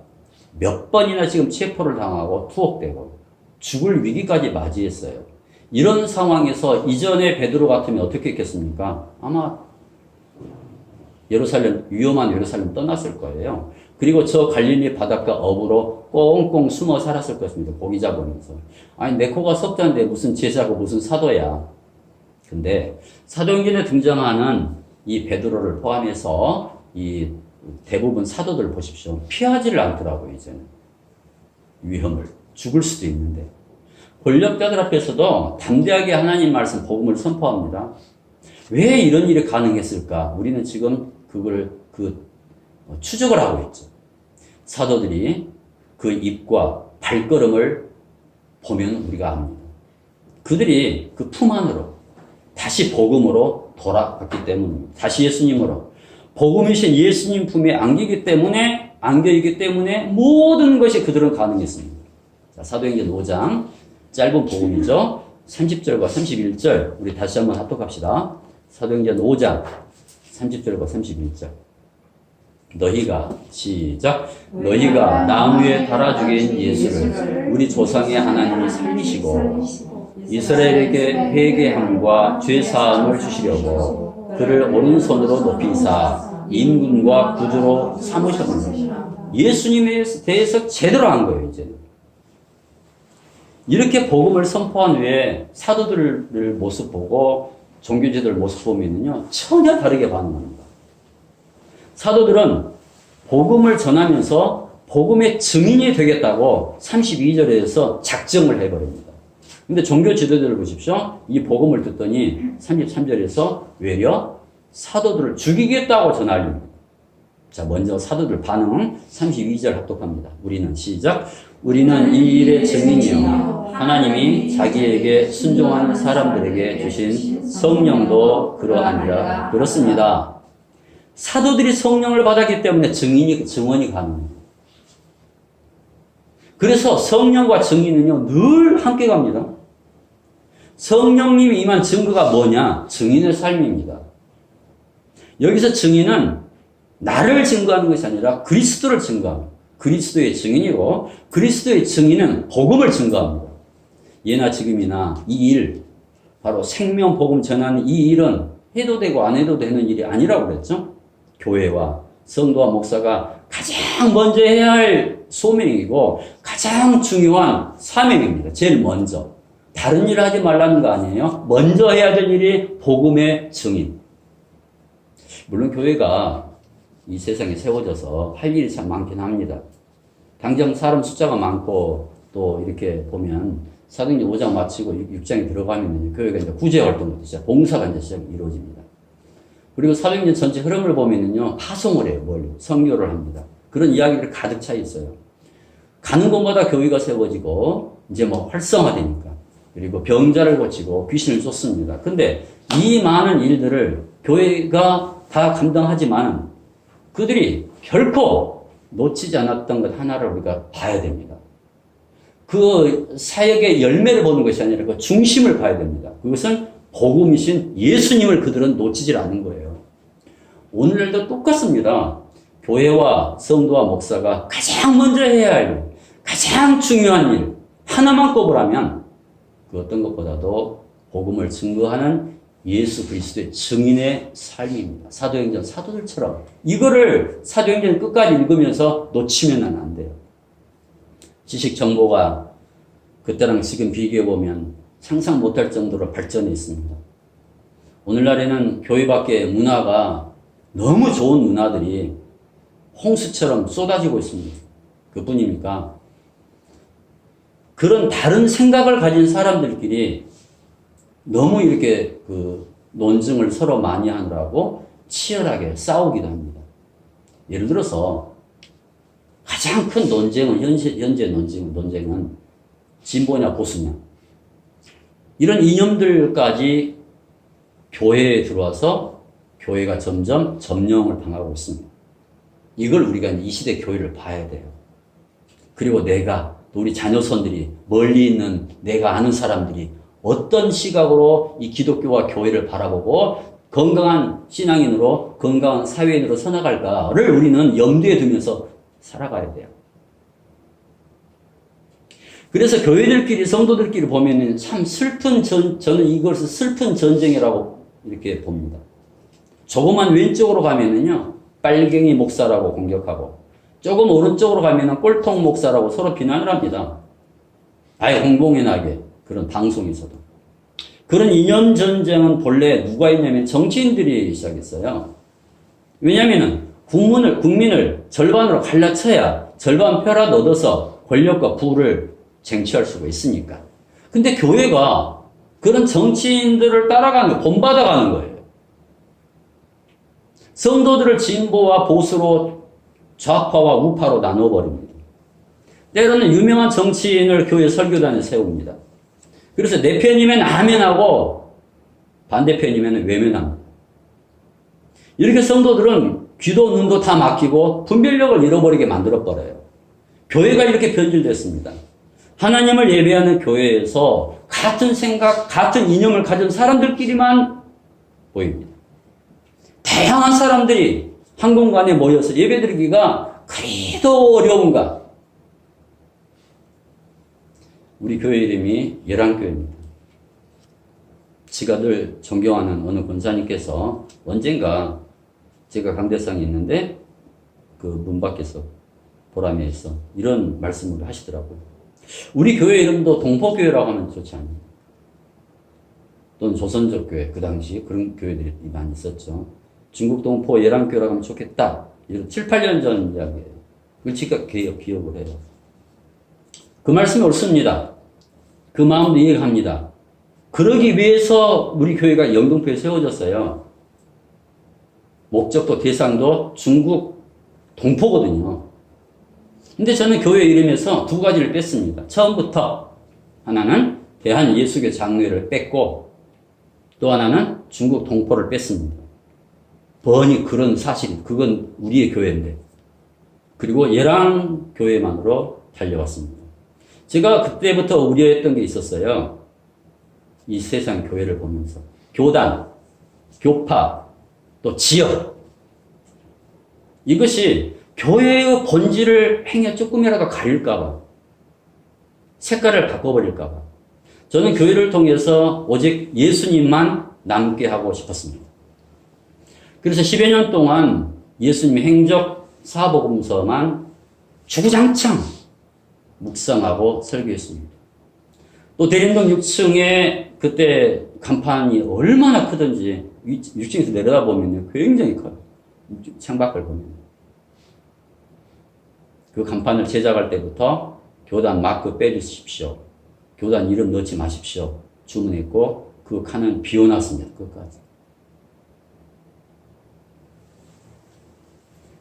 몇 번이나 지금 체포를 당하고 투옥되고 죽을 위기까지 맞이했어요. 이런 상황에서 이전에 베드로 같으면 어떻게 했겠습니까? 아마 예루살렘, 위험한 예루살렘 떠났을 거예요. 그리고 저 갈릴리 바닷가 어부로 꽁꽁 숨어 살았을 것입니다. 고기 잡으면서. 아니, 내 코가 석자인데 무슨 제자고 무슨 사도야. 근데 사도행전에 등장하는 이 베드로를 포함해서 이 대부분 사도들 보십시오. 피하지를 않더라고요, 이제는. 위험을. 죽을 수도 있는데. 권력자들 앞에서도 담대하게 하나님 말씀, 복음을 선포합니다. 왜 이런 일이 가능했을까? 우리는 지금 그걸 추적을 하고 있죠. 사도들이 그 입과 발걸음을 보면 우리가 압니다. 그들이 그 품 안으로 다시 복음으로 돌아갔기 때문입니다. 다시 예수님으로. 복음이신 예수님 품에 안기기 때문에 모든 것이 그들은 가능했습니다. 자, 사도행전 5장, 짧은 복음이죠. 30절과 31절, 우리 다시 한번 합독합시다. 사도행전 5장, 30절과 31절. 너희가 시작. 너희가 나무에 달아 죽인 예수를 우리 조상의 하나님이 살리시고 이스라엘에게 회개함과 죄 사함을 주시려고 그를 오른손으로 높이사 임금과 구주로 삼으셨느니라. 예수님에 대해서 제대로 한 거예요, 이제. 이렇게 복음을 선포한 후에 사도들 모습 보고 종교지들 모습 보면요 전혀 다르게 반응합니다. 사도들은 복음을 전하면서 복음의 증인이 되겠다고 32절에서 작정을 해버립니다. 근데 종교 지도자들 보십시오. 이 복음을 듣더니 33절에서 외려 사도들을 죽이겠다고 전하립니다. 자, 먼저 사도들 반응 32절 합독합니다. 우리는 시작. 우리는 이 일의 증인이요 하나님이 자기에게 순종하는 사람들에게 주신 성령도 그러하니라. 그렇습니다. 사도들이 성령을 받았기 때문에 증언이 가능합니다. 그래서 성령과 증인은요 늘 함께 갑니다. 성령님이 임한 증거가 뭐냐? 증인의 삶입니다. 여기서 증인은 나를 증거하는 것이 아니라 그리스도를 증거합니다. 그리스도의 증인이고 그리스도의 증인은 복음을 증거합니다. 예나 지금이나 이 일, 바로 생명 복음 전하는 이 일은 해도 되고 안 해도 되는 일이 아니라고 그랬죠. 교회와 성도와 목사가 가장 먼저 해야 할 소명이고 가장 중요한 사명입니다. 제일 먼저. 다른 일을 하지 말라는 거 아니에요? 먼저 해야 될 일이 복음의 증인. 물론 교회가 이 세상에 세워져서 할 일이 참 많긴 합니다. 당장 사람 숫자가 많고 또 이렇게 보면 사도행전 5장 마치고 6장에 들어가면 교회가 이제 구제 활동부터 시작, 봉사가 이제 시작 이루어집니다. 그리고 사도행전 전체 흐름을 보면은요, 파송을 해요. 뭘? 선교를 합니다. 그런 이야기들이 가득 차 있어요. 가는 곳마다 교회가 세워지고 이제 뭐 활성화되니까. 그리고 병자를 고치고 귀신을 쫓습니다. 근데 이 많은 일들을 교회가 다 감당하지만 그들이 결코 놓치지 않았던 것 하나를 우리가 봐야 됩니다. 그 사역의 열매를 보는 것이 아니라 그 중심을 봐야 됩니다. 그것은 복음이신 예수님을 그들은 놓치질 않는 거예요. 오늘날도 똑같습니다. 교회와 성도와 목사가 가장 먼저 해야 할 일, 가장 중요한 일 하나만 꼽으라면 그 어떤 것보다도 복음을 증거하는 예수 그리스도의 증인의 삶입니다. 사도행전 사도들처럼 이거를 사도행전 끝까지 읽으면서 놓치면 안 돼요. 지식 정보가 그때랑 지금 비교해 보면 상상 못할 정도로 발전해 있습니다. 오늘날에는 교회 밖에 문화가 너무 좋은 문화들이 홍수처럼 쏟아지고 있습니다. 그뿐입니까? 그런 다른 생각을 가진 사람들끼리 너무 이렇게 그 논증을 서로 많이 하느라고 치열하게 싸우기도 합니다. 예를 들어서 가장 큰 논쟁은 현재 논쟁은 진보냐 보수냐 이런 이념들까지 교회에 들어와서 교회가 점점 점령을 당하고 있습니다. 이걸 우리가 이 시대 교회를 봐야 돼요. 그리고 내가 또 우리 자녀손들이 멀리 있는 내가 아는 사람들이 어떤 시각으로 이 기독교와 교회를 바라보고 건강한 신앙인으로 건강한 사회인으로 서나갈까를 우리는 염두에 두면서 살아가야 돼요. 그래서 교회들끼리 성도들끼리 보면은 참 슬픈 저는 이것을 슬픈 전쟁이라고 이렇게 봅니다. 조금만 왼쪽으로 가면은요 빨갱이 목사라고 공격하고 조금 오른쪽으로 가면은 꼴통 목사라고 서로 비난을 합니다. 아예 공공연하게 그런 방송에서도. 그런 이념 전쟁은 본래 누가 있냐면 정치인들이 시작했어요. 왜냐면은 국민을 절반으로 갈라쳐야 절반 표라 얻어서 권력과 부를 쟁취할 수가 있으니까. 근데 교회가 그런 정치인들을 따라가는, 본받아가는 거예요. 성도들을 진보와 보수로 좌파와 우파로 나눠버립니다. 때로는 유명한 정치인을 교회 설교단에 세웁니다. 그래서 내 편이면 아멘하고 반대편이면 외면합니다. 이렇게 성도들은 귀도 눈도 다 막히고 분별력을 잃어버리게 만들어버려요. 교회가 이렇게 변질됐습니다. 하나님을 예배하는 교회에서 같은 생각, 같은 이념을 가진 사람들끼리만 보입니다. 다양한 사람들이 한 공간에 모여서 예배드리기가 그리도 어려운가? 우리 교회 이름이 열왕교회입니다. 제가 늘 존경하는 어느 권사님께서 언젠가 제가 강대상이 있는데 그 문 밖에서 보람에서 이런 말씀을 하시더라고요. 우리 교회 이름도 동포교회라고 하면 좋지 않나요? 또는 조선족 교회, 그 당시 그런 교회들이 많이 있었죠. 중국 동포 예랑교회라고 하면 좋겠다. 이런 7, 8년 전 이야기예요. 그걸 제가 기억을 해요. 그 말씀이 옳습니다. 그 마음도 이해합니다. 그러기 위해서 우리 교회가 영등포에 세워졌어요. 목적도 대상도 중국 동포거든요. 근데 저는 교회 이름에서 두 가지를 뺐습니다. 처음부터 하나는 대한예수교 장로회를 뺐고 또 하나는 중국 동포를 뺐습니다. 번이 그런 사실이, 그건 우리의 교회인데. 그리고 예랑교회만으로 달려왔습니다. 제가 그때부터 우려했던 게 있었어요. 이 세상 교회를 보면서. 교단, 교파, 또 지역. 이것이 교회의 본질을 행여 조금이라도 가릴까봐. 색깔을 바꿔버릴까봐. 저는 교회를 통해서 오직 예수님만 남게 하고 싶었습니다. 그래서 10여 년 동안 예수님의 행적 사복음서만 주구장창 묵상하고 설교했습니다. 또 대림동 6층에 그때 간판이 얼마나 크든지 6층에서 내려다보면 굉장히 커요. 창밖을 보면. 그 간판을 제작할 때부터 교단 마크 빼주십시오. 교단 이름 넣지 마십시오. 주문했고 그 칸은 비워놨습니다. 끝까지.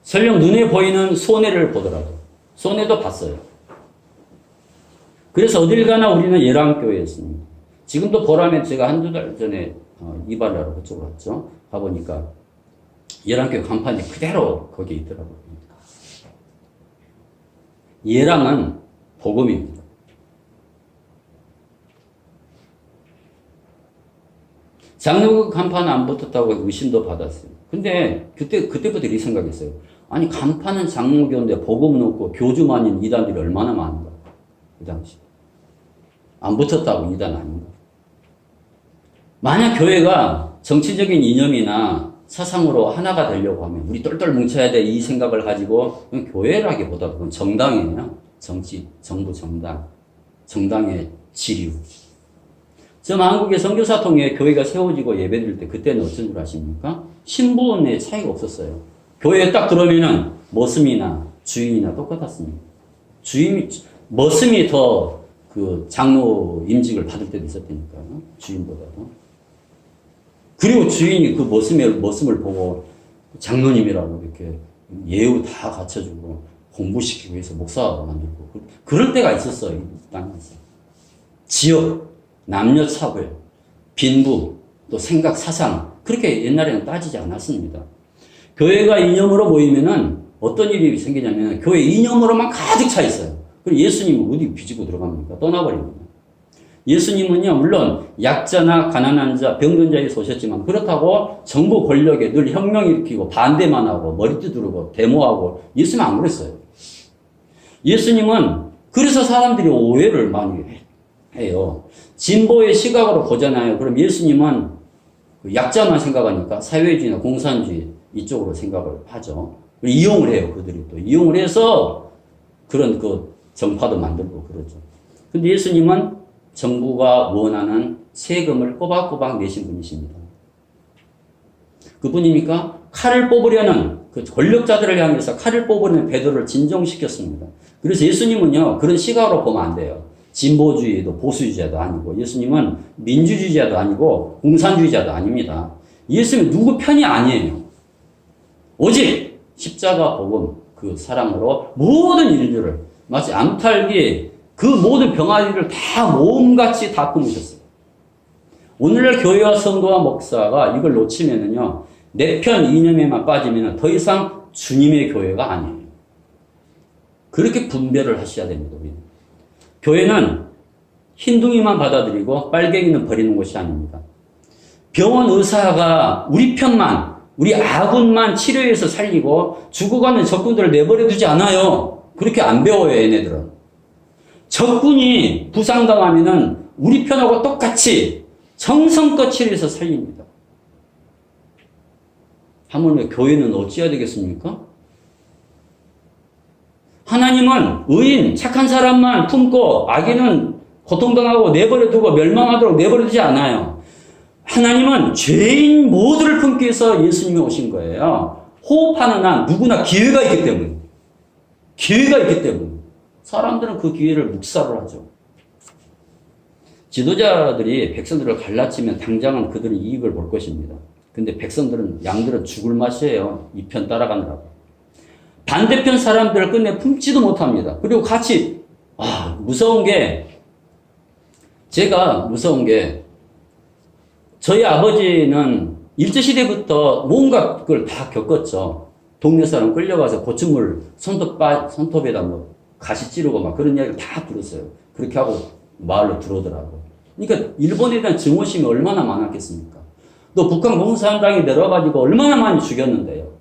설령 눈에 보이는 손해를 보더라도 손해도 봤어요. 그래서 어딜 가나 우리는 예랑교회였습니다. 지금도 보라매 제가 한두 달 전에 이발하러 그쪽으로 갔죠. 가보니까 예랑교회 간판이 그대로 거기에 있더라고요. 예랑은 복음입니다. 장로교 간판은 안 붙었다고 의심도 받았어요. 근데 그때부터 이 생각했어요. 아니, 간판은 장로교인데 복음은 없고 교주만인 이단들이 얼마나 많은가. 그 당시. 안 붙었다고 이단 아닌가. 만약 교회가 정치적인 이념이나 사상으로 하나가 되려고 하면 우리 똘똘 뭉쳐야 돼 이 생각을 가지고 교회라기보다 그건 정당이에요. 정치, 정부 정당. 정당의 지류. 저 한국의 선교사통에 교회가 세워지고 예배드릴 때 그때는 어쩐 줄 아십니까? 신분의 차이가 없었어요. 교회에 딱 들어오면은 머슴이나 주인이나 똑같았습니다. 머슴이 더 그 장로 임직을 받을 때도 있었다니까요. 주인보다도. 그리고 주인이 그 머슴을 보고 장로님이라고 이렇게 예우 다 갖춰주고 공부시키고 해서 목사가 만들고 그럴 때가 있었어요. 이 땅에서. 지역, 남녀 차별, 빈부, 또 생각, 사상 그렇게 옛날에는 따지지 않았습니다. 교회가 이념으로 모이면은 어떤 일이 생기냐면 교회 이념으로만 가득 차 있어요. 그리고 예수님은 어디 비집고 들어갑니까? 떠나버립니다. 예수님은요, 물론 약자나 가난한 자, 병든 자에서 오셨지만 그렇다고 정부 권력에 늘 혁명 일으키고 반대만 하고 머리 두드리고 데모하고 예수님은 안 그랬어요. 예수님은 그래서 사람들이 오해를 많이 해요. 진보의 시각으로 보잖아요. 그럼 예수님은 약자만 생각하니까 사회주의나 공산주의 이쪽으로 생각을 하죠. 이용을 해요. 그들이 또 이용을 해서 그런 그 정파도 만들고 그러죠. 근데 예수님은 정부가 원하는 세금을 꼬박꼬박 내신 분이십니다. 그분입니까? 칼을 뽑으려는 그 권력자들을 향해서 칼을 뽑으려는 베드로를 진정시켰습니다. 그래서 예수님은요, 그런 시각으로 보면 안 돼요. 진보주의도 보수주의자도 아니고 예수님은 민주주의자도 아니고 공산주의자도 아닙니다. 예수님은 누구 편이 아니에요. 오직 십자가 복음 그 사랑으로 모든 인류를 마치 암탈기 그 모든 병아리를 다 몸같이 다 품으셨어요. 오늘날 교회와 성도와 목사가 이걸 놓치면은요, 내 편 이념에만 빠지면 더 이상 주님의 교회가 아니에요. 그렇게 분별을 하셔야 됩니다. 우리는. 교회는 흰둥이만 받아들이고 빨갱이는 버리는 것이 아닙니다. 병원 의사가 우리 편만, 우리 아군만 치료해서 살리고 죽어가는 적군들을 내버려 두지 않아요. 그렇게 안 배워요, 얘네들은. 적군이 부상당하면은 우리 편하고 똑같이 정성껏 치료해서 살립니다. 하물며 교회는 어찌해야 되겠습니까? 하나님은 의인, 착한 사람만 품고 악인은 고통당하고 내버려두고 멸망하도록 내버려두지 않아요. 하나님은 죄인 모두를 품기 위해서 예수님이 오신 거예요. 호흡하는 한 누구나 기회가 있기 때문에. 기회가 있기 때문에. 사람들은 그 기회를 묵살을 하죠. 지도자들이 백성들을 갈라치면 당장은 그들은 이익을 볼 것입니다. 근데 양들은 죽을 맛이에요. 이 편 따라가느라고. 반대편 사람들을 끝내 품지도 못합니다. 그리고 같이, 무서운 게 저희 아버지는 일제시대부터 뭔가 그걸 다 겪었죠. 동네 사람 끌려가서 고추물 손톱에다 뭐 가시 찌르고 막 그런 이야기를 다 들었어요. 그렇게 하고 마을로 들어오더라고. 그러니까 일본에 대한 증오심이 얼마나 많았겠습니까? 또 북한 공산당이 내려가지고 얼마나 많이 죽였는데요.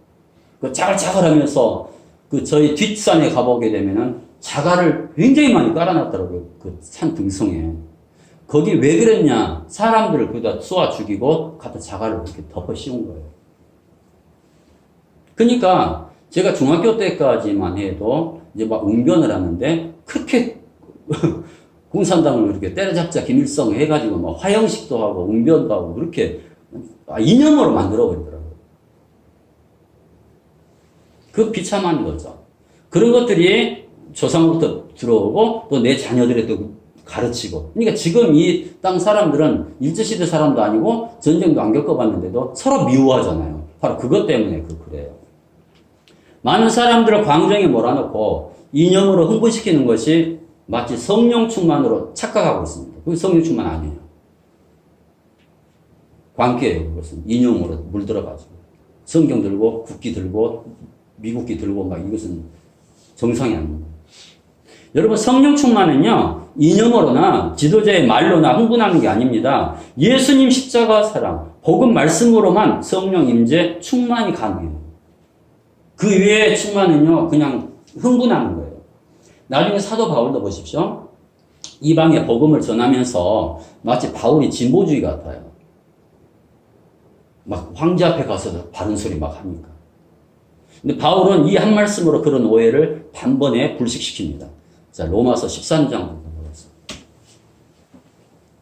그 자글자글 하면서 그 저희 뒷산에 가보게 되면은 자갈을 굉장히 많이 깔아놨더라고요. 그 산 등성에. 거기 왜 그랬냐? 사람들을 거기다 쏘아 죽이고 갖다 자갈을 이렇게 덮어 씌운 거예요. 그러니까 제가 중학교 때까지만 해도 이제 막 웅변을 하는데 그렇게 공산당을 이렇게 때려잡자 김일성 해가지고 막 화형식도 하고 웅변도 하고 그렇게 이념으로 만들어 버리더라고요. 그 비참한 거죠. 그런 것들이 조상부터 들어오고 또 내 자녀들에도 가르치고. 그러니까 지금 이 땅 사람들은 일제시대 사람도 아니고 전쟁도 안 겪어봤는데도 서로 미워하잖아요. 바로 그것 때문에 그래요. 많은 사람들을 광장에 몰아넣고 이념으로 흥분시키는 것이 마치 성령 충만으로 착각하고 있습니다. 그게 성령 충만 아니에요. 광기예요. 그것은 인용으로 물들어가지고 성경 들고 국기 들고 미국기 들고 막 이것은 정상이 아닙니다. 여러분 성령 충만은요 이념으로나 지도자의 말로나 흥분하는 게 아닙니다. 예수님 십자가 사랑, 복음 말씀으로만 성령 임재 충만이 가능해요. 그 외의 충만은요 그냥 흥분하는 거예요. 나중에 사도 바울도 보십시오. 이방에 복음을 전하면서 마치 바울이 진보주의 같아요. 막 황제 앞에 가서 바른 소리 막 하니까. 근데 바울은 이 한 말씀으로 그런 오해를 단번에 불식시킵니다. 자, 로마서 13장 보겠습니다.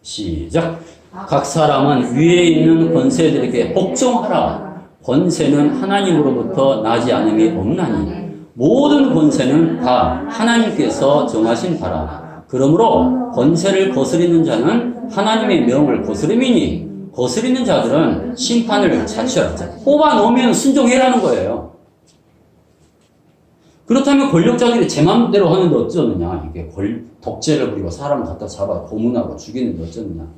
시작. 각 사람은 위에 있는 권세들에게 복종하라. 권세는 하나님으로부터 나지 않음이 없나니 모든 권세는 다 하나님께서 정하신 바라. 그러므로 권세를 거스리는 자는 하나님의 명을 거스름이니 거스리는 자들은 심판을 자취하라. 뽑아놓으면 순종해라는 거예요. 그렇다면 권력자들이 제 마음대로 하는데 어쩌느냐. 이게 독재를 부리고 사람을 갖다 잡아 고문하고 죽이는데 어쩌느냐.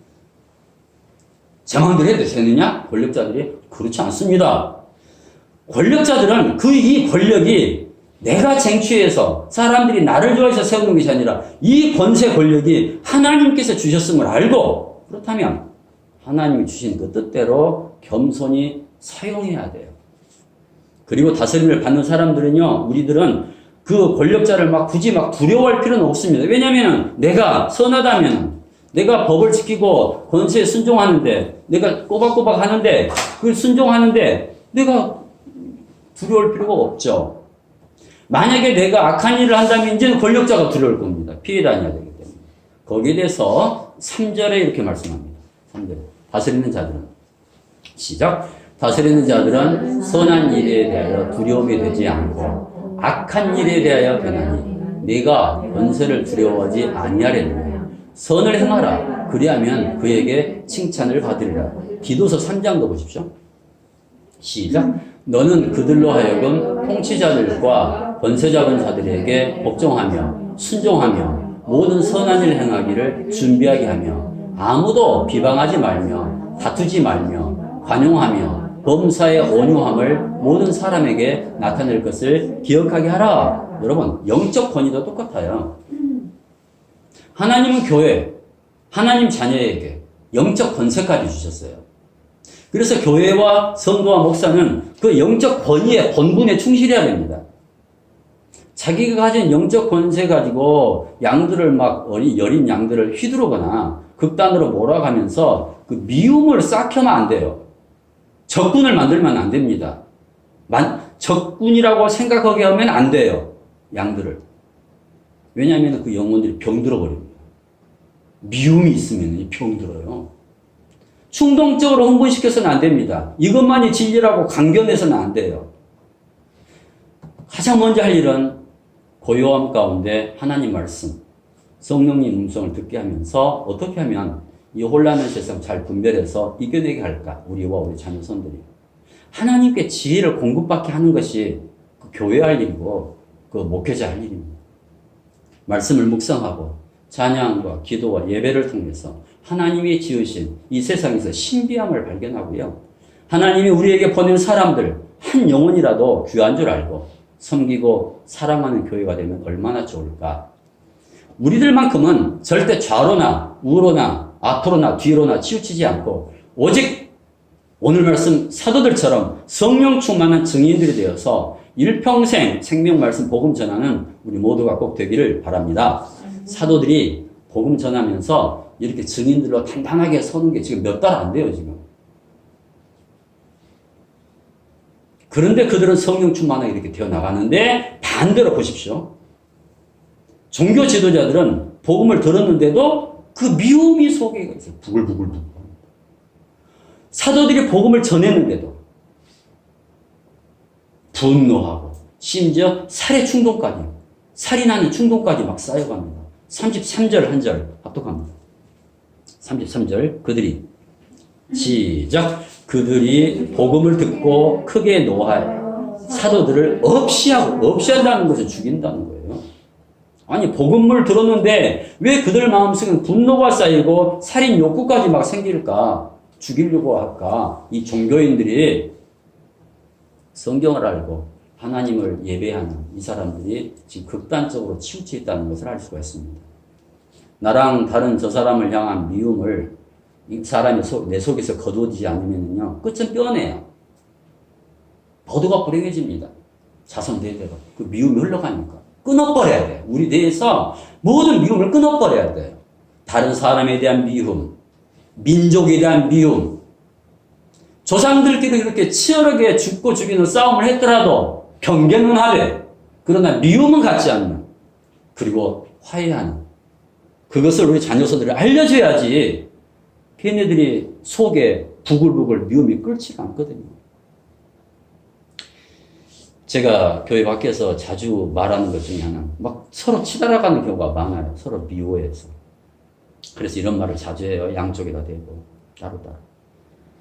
제 마음대로 해도 되느냐? 권력자들이 그렇지 않습니다. 권력자들은 이 권력이 내가 쟁취해서 사람들이 나를 좋아해서 세우는 것이 아니라 이 권세 권력이 하나님께서 주셨음을 알고 그렇다면 하나님이 주신 그 뜻대로 겸손히 사용해야 돼요. 그리고 다스림을 받는 사람들은요, 우리들은 그 권력자를 굳이 두려워할 필요는 없습니다. 왜냐하면 내가 선하다면, 내가 법을 지키고 권세에 순종하는데, 내가 꼬박꼬박 하는데, 그걸 순종하는데, 내가 두려울 필요가 없죠. 만약에 내가 악한 일을 한다면 이제는 권력자가 두려울 겁니다. 피해 다녀야 되기 때문에. 거기에 대해서 3절에 이렇게 말씀합니다. 3절에. 다스리는 자들은. 시작. 다스리는 자들은 선한 일에 대하여 두려움이 되지 않고 악한 일에 대하여 변하니 네가 권세를 두려워하지 아니하려느냐. 선을 행하라. 그리하면 그에게 칭찬을 받으리라. 디도서 3장도 보십시오. 시작. 너는 그들로 하여금 통치자들과 권세 잡은 자들에게 복종하며 순종하며 모든 선한 일 행하기를 준비하게 하며 아무도 비방하지 말며 다투지 말며 관용하며 범사의 온유함을 모든 사람에게 나타낼 것을 기억하게 하라. 여러분, 영적 권위도 똑같아요. 하나님은 교회, 하나님 자녀에게 영적 권세까지 주셨어요. 그래서 교회와 성도와 목사는 그 영적 권위의 본분에 충실해야 됩니다. 자기가 가진 영적 권세 가지고 양들을 여린 양들을 휘두르거나 극단으로 몰아가면서 그 미움을 쌓여면 안 돼요. 적군을 만들면 안 됩니다. 적군이라고 생각하게 하면 안 돼요. 양들을. 왜냐하면 그 영혼들이 병들어 버립니다. 미움이 있으면 병들어요. 충동적으로 흥분시켜서는 안 됩니다. 이것만이 진리라고 강견해서는 안 돼요. 가장 먼저 할 일은 고요함 가운데 하나님 말씀, 성령님 음성을 듣게 하면서 어떻게 하면 이 혼란한 세상 잘 분별해서 이겨내게 할까? 우리와 우리 자녀손들이. 하나님께 지혜를 공급받게 하는 것이 그 교회 할 일이고 그 목회자 할 일입니다. 말씀을 묵상하고 찬양과 기도와 예배를 통해서 하나님이 지으신 이 세상에서 신비함을 발견하고요. 하나님이 우리에게 보낸 사람들 한 영혼이라도 귀한 줄 알고 섬기고 사랑하는 교회가 되면 얼마나 좋을까. 우리들만큼은 절대 좌로나 우로나 앞으로나 뒤로나 치우치지 않고 오직 오늘 말씀 사도들처럼 성령 충만한 증인들이 되어서 일평생 생명 말씀 복음 전하는 우리 모두가 꼭 되기를 바랍니다. 사도들이 복음 전하면서 이렇게 증인들로 단단하게 서는 게 지금 몇 달 안 돼요, 지금. 그런데 그들은 성령 충만하게 이렇게 되어 나가는데 반대로 보십시오. 종교 지도자들은 복음을 들었는데도 그 미움이 속에 있어요. 부글부글부글. 사도들이 복음을 전했는데도 분노하고 심지어 살해 충동까지, 살인하는 충동까지 막 쌓여갑니다. 33절 한 절 합독합니다. 33절 그들이 시작. 그들이 복음을 듣고 크게 노하여 사도들을 없이한다는 것을 죽인다는 거예요. 아니 복음을 들었는데 왜 그들 마음속에 분노가 쌓이고 살인 욕구까지 막 생길까? 죽이려고 할까? 이 종교인들이 성경을 알고 하나님을 예배하는 이 사람들이 지금 극단적으로 치우쳐 있다는 것을 알 수가 있습니다. 나랑 다른 저 사람을 향한 미움을 이 사람이 내 속에서 거두어지지 않으면요, 끝은 뼈네요. 모두가 불행해집니다. 자손대대로. 그 미움이 흘러가니까. 끊어버려야 돼요. 우리 뇌에서 모든 미움을 끊어버려야 돼요. 다른 사람에 대한 미움, 민족에 대한 미움, 조상들끼리 그렇게 치열하게 죽고 죽이는 싸움을 했더라도 경계는 하되, 그러나 미움은 갖지 않는, 그리고 화해하는, 그것을 우리 자녀들에게 알려줘야지 걔네들이 속에 부글부글 미움이 끓지가 않거든요. 제가 교회 밖에서 자주 말하는 것 중에 하나는 막 서로 치달아가는 경우가 많아요. 서로 미워해서. 그래서 이런 말을 자주 해요. 양쪽에다 대고 따로따로.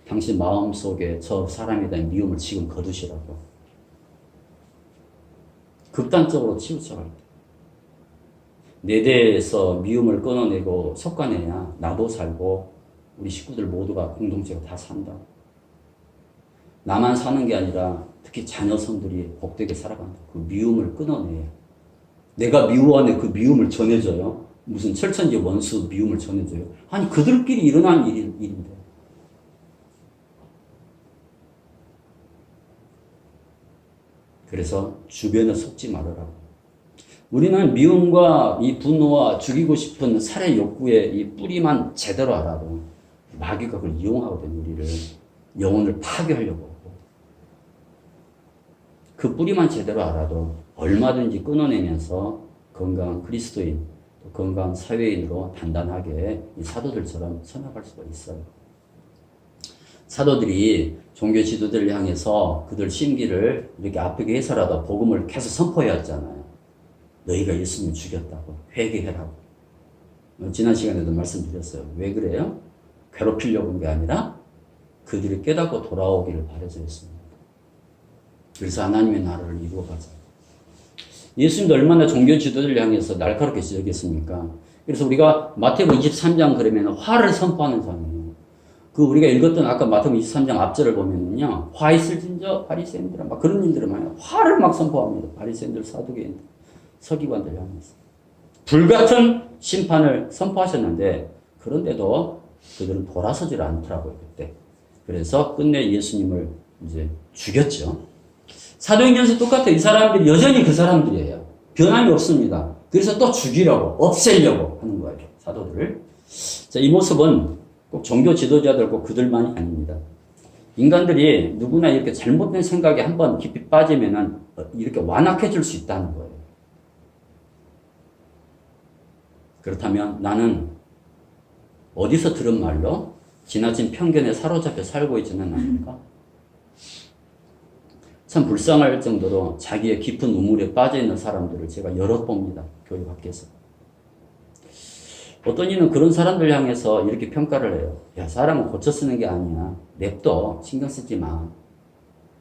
당신 마음속에 저 사람에 대한 미움을 지금 거두시라고. 극단적으로 치우쳐갈 때. 내 대에서 미움을 끊어내고 솎아내야 나도 살고 우리 식구들 모두가 공동체가 다 산다. 나만 사는 게 아니라 특히 자녀성들이 복되게 살아간다. 그 미움을 끊어내야. 내가 미워하는 그 미움을 전해줘요. 무슨 철천지 원수 미움을 전해줘요. 아니 그들끼리 일어난 일인데. 그래서 주변에 속지 말으라고. 우리는 미움과 이 분노와 죽이고 싶은 살해 욕구의 이 뿌리만 제대로 알아도 마귀가 그걸 이용하거든요. 우리를 영혼을 파괴하려고 하고. 그 뿌리만 제대로 알아도 얼마든지 끊어내면서 건강한 그리스도인, 또 건강한 사회인으로 단단하게 이 사도들처럼 선역할 수가 있어요. 사도들이 종교 지도자를 향해서 그들 심기를 이렇게 아프게 해서라도 복음을 계속 선포해 왔잖아요. 너희가 예수님 죽였다고 회개해라고. 지난 시간에도 말씀드렸어요. 왜 그래요? 괴롭히려고 한 게 아니라 그들이 깨닫고 돌아오기를 바라서 했습니다. 그래서 하나님의 나라를 이루어가자. 예수님도 얼마나 종교 지도자를 향해서 날카롭게 지적했습니까? 그래서 우리가 마태복음 23장 그러면 화를 선포하는 장이에요. 그 우리가 읽었던 아까 마태복음 23장 앞절을 보면은요, 화 있을진저 바리새인들은 막 그런 일들을 많이 화를 막 선포합니다. 바리새인들, 사두개인들, 서기관들 향해서 불같은 심판을 선포하셨는데 그런데도 그들은 돌아서질 않더라고요 그때. 그래서 끝내 예수님을 이제 죽였죠. 사도행전에서 똑같아요. 이 사람들이 여전히 그 사람들이에요. 변함이 없습니다. 그래서 또 죽이려고, 없애려고 하는 거예요. 사도들을. 자, 이 모습은 꼭 종교 지도자들 꼭 그들만이 아닙니다. 인간들이 누구나 이렇게 잘못된 생각에 한번 깊이 빠지면은 이렇게 완악해 줄 수 있다는 거예요. 그렇다면 나는 어디서 들은 말로 지나친 편견에 사로잡혀 살고 있지는 않을까? 참 불쌍할 정도로 자기의 깊은 우물에 빠져있는 사람들을 제가 여럿 봅니다. 교회 밖에서. 어떤 이는 그런 사람들 향해서 이렇게 평가를 해요. 야, 사람은 고쳐 쓰는 게 아니야. 냅둬. 신경 쓰지 마.